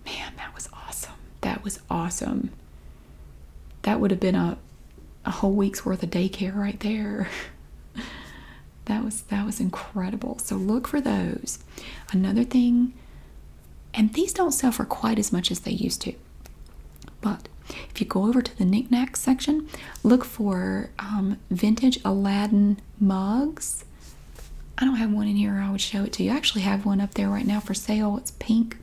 Man, that was awesome. That was awesome. That would have been a whole week's worth of daycare right there. That was incredible. So look for those. Another thing, and these don't sell for quite as much as they used to, but if you go over to the knickknack section, look for vintage Aladdin mugs. I don't have one in here, or I would show it to you. I actually have one up there right now for sale. It's pink.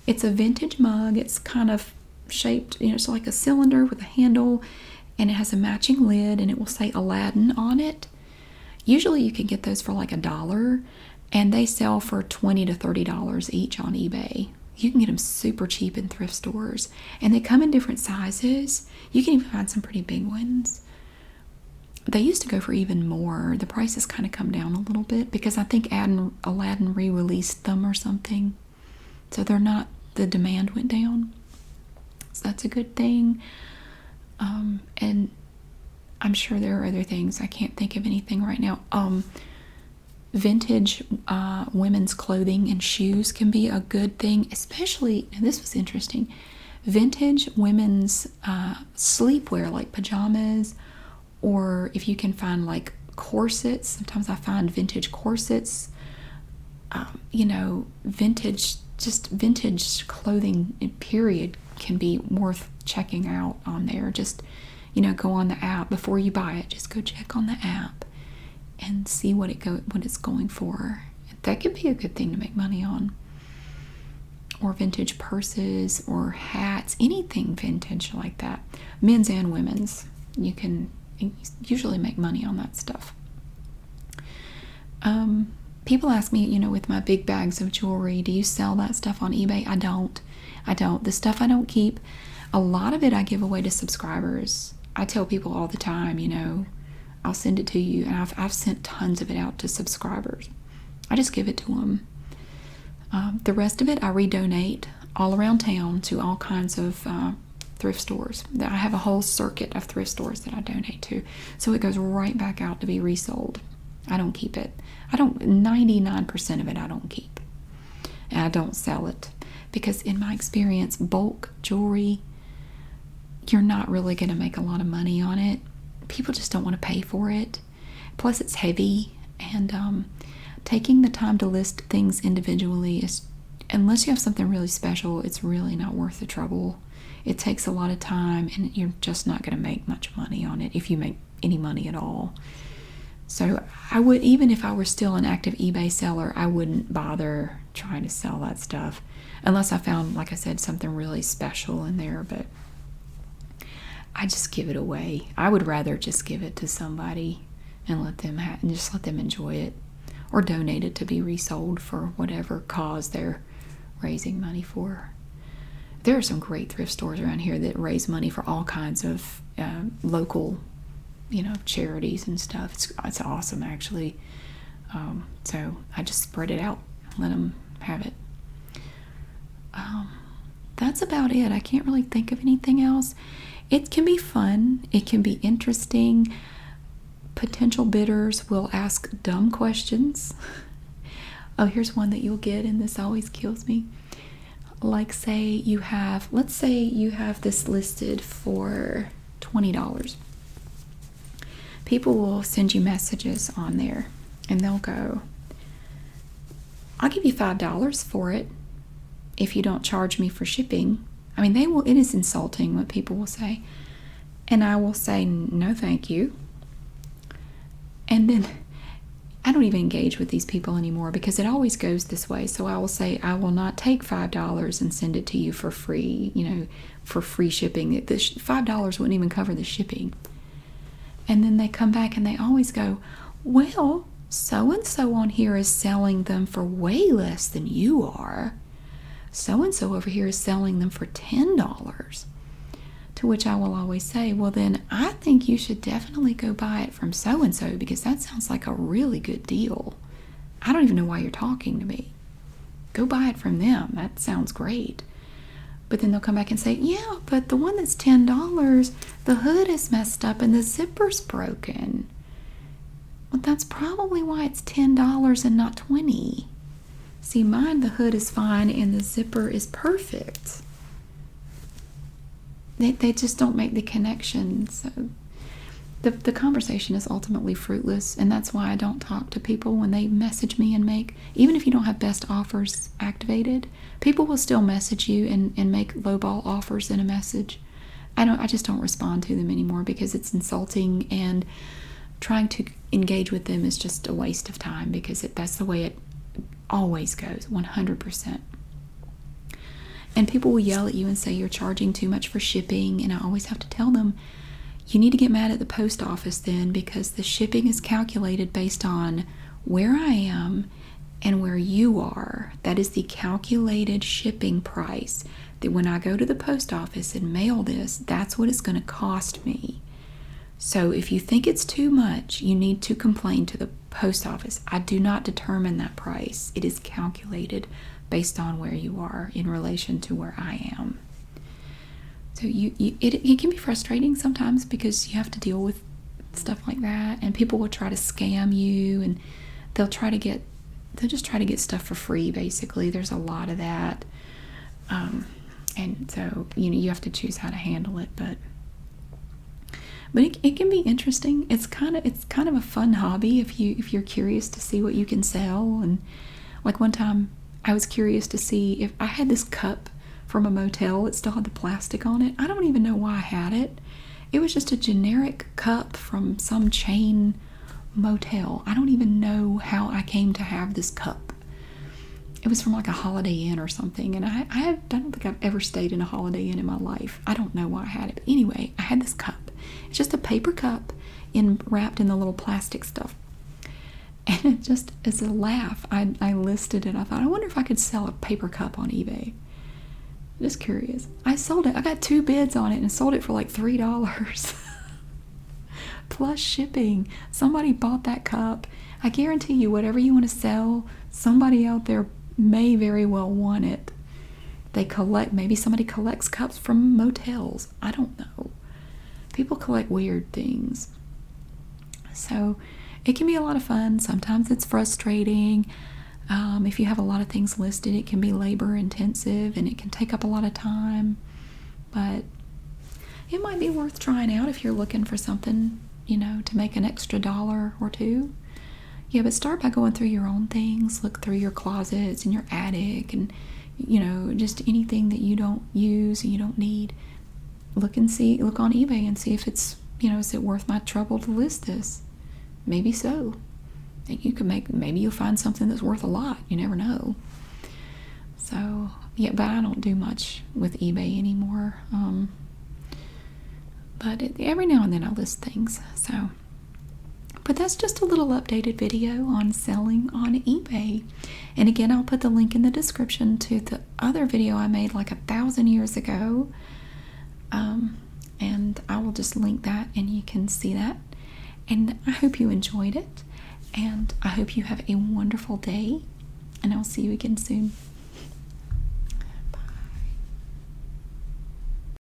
It's a vintage mug. It's kind of shaped, it's like a cylinder with a handle, and it has a matching lid, and it will say Aladdin on it. Usually you can get those for like $1, and they sell for $20 to $30 each on eBay. You can get them super cheap in thrift stores, and they come in different sizes. You can even find some pretty big ones. They used to go for even more. The prices kind of come down a little bit because I think Aladdin re-released them or something. So the demand went down. So that's a good thing. And I'm sure there are other things. I can't think of anything right now. Vintage women's clothing and shoes can be a good thing, especially, and this was interesting, vintage women's sleepwear like pajamas, or if you can find like corsets. Sometimes I find vintage corsets, vintage clothing period can be worth checking out on there. Just, go on the app before you buy it. Just go check on the app and see what it's going for. That could be a good thing to make money on. Or vintage purses or hats, anything vintage like that. Men's and women's. You can usually make money on that stuff. People ask me, with my big bags of jewelry, do you sell that stuff on eBay? I don't. The stuff I don't keep, a lot of it I give away to subscribers. I tell people all the time, I'll send it to you, and I've sent tons of it out to subscribers. I just give it to them. The rest of it I redonate all around town to all kinds of thrift stores. I have a whole circuit of thrift stores that I donate to, so it goes right back out to be resold. I don't keep it. 99% of it I don't keep, and I don't sell it, because in my experience, bulk jewelry, you're not really going to make a lot of money on it. People just don't want to pay for it. Plus it's heavy, and taking the time to list things individually is, unless you have something really special, it's really not worth the trouble. It takes a lot of time, and you're just not going to make much money on it, if you make any money at all. So I would, even if I were still an active eBay seller, I wouldn't bother trying to sell that stuff unless I found, like I said, something really special in there. But I just give it away. I would rather just give it to somebody and let them enjoy it, or donate it to be resold for whatever cause they're raising money for. There are some great thrift stores around here that raise money for all kinds of local, charities and stuff. It's awesome, actually. So I just spread it out, let them have it. That's about it. I can't really think of anything else. It can be fun. It can be interesting. Potential bidders will ask dumb questions. Oh, here's one that you'll get, and this always kills me. Like, let's say you have this listed for $20. People will send you messages on there, and they'll go, I'll give you $5 for it if you don't charge me for shipping. I mean, it is insulting what people will say. And I will say, no, thank you. And then I don't even engage with these people anymore, because it always goes this way. So I will say, I will not take $5 and send it to you for free, for free shipping. The $5 wouldn't even cover the shipping. And then they come back and they always go, well, so-and-so on here is selling them for way less than you are. So-and-so over here is selling them for $10. To which I will always say, well, then I think you should definitely go buy it from so-and-so, because that sounds like a really good deal. I don't even know why you're talking to me. Go buy it from them. That sounds great. But then they'll come back and say, yeah, but the one that's $10, the hood is messed up and the zipper's broken. Well, that's probably why it's $10 and not $20. See, mine, the hood is fine and the zipper is perfect. They just don't make the connection. So the conversation is ultimately fruitless, and that's why I don't talk to people when they message me and even if you don't have best offers activated, people will still message you and make lowball offers in a message. I just don't respond to them anymore, because it's insulting, and trying to engage with them is just a waste of time, because that's the way it always goes, 100%. And people will yell at you and say you're charging too much for shipping. And I always have to tell them, you need to get mad at the post office then, because the shipping is calculated based on where I am and where you are. That is the calculated shipping price. That when I go to the post office and mail this, that's what it's going to cost me. So if you think it's too much, you need to complain to the post office. I do not determine that price. It is calculated based on where you are in relation to where I am. So it can be frustrating sometimes, because you have to deal with stuff like that, and people will try to scam you, and they'll just try to get stuff for free. Basically, there's a lot of that, and so you have to choose how to handle it. But it can be interesting. It's kind of a fun hobby if you're curious to see what you can sell. And like one time, I was curious to see if I had this cup from a motel. It still had the plastic on it. I don't even know why I had it. It was just a generic cup from some chain motel. I don't even know how I came to have this cup. It was from like a Holiday Inn or something, and I don't think I've ever stayed in a Holiday Inn in my life. I don't know why I had it. But anyway, I had this cup. It's just a paper cup wrapped in the little plastic stuff. And it just, as a laugh, I listed it. I thought, I wonder if I could sell a paper cup on eBay. Just curious. I sold it. I got 2 bids on it and sold it for like $3 plus shipping. Somebody bought that cup. I guarantee you, whatever you want to sell, somebody out there may very well want it. Maybe somebody collects cups from motels. I don't know. People collect weird things. So it can be a lot of fun. Sometimes it's frustrating. If you have a lot of things listed, it can be labor intensive and it can take up a lot of time. But it might be worth trying out if you're looking for something, to make an extra $1 or $2. Yeah, but start by going through your own things. Look through your closets and your attic and, just anything that you don't use and you don't need. Look on eBay and see if it's, is it worth my trouble to list this? Maybe so. Maybe you'll find something that's worth a lot. You never know. So, yeah, but I don't do much with eBay anymore. But every now and then I list things. So, but that's just a little updated video on selling on eBay. And again, I'll put the link in the description to the other video I made like 1,000 years ago. And I will just link that and you can see that. And I hope you enjoyed it. And I hope you have a wonderful day. And I'll see you again soon.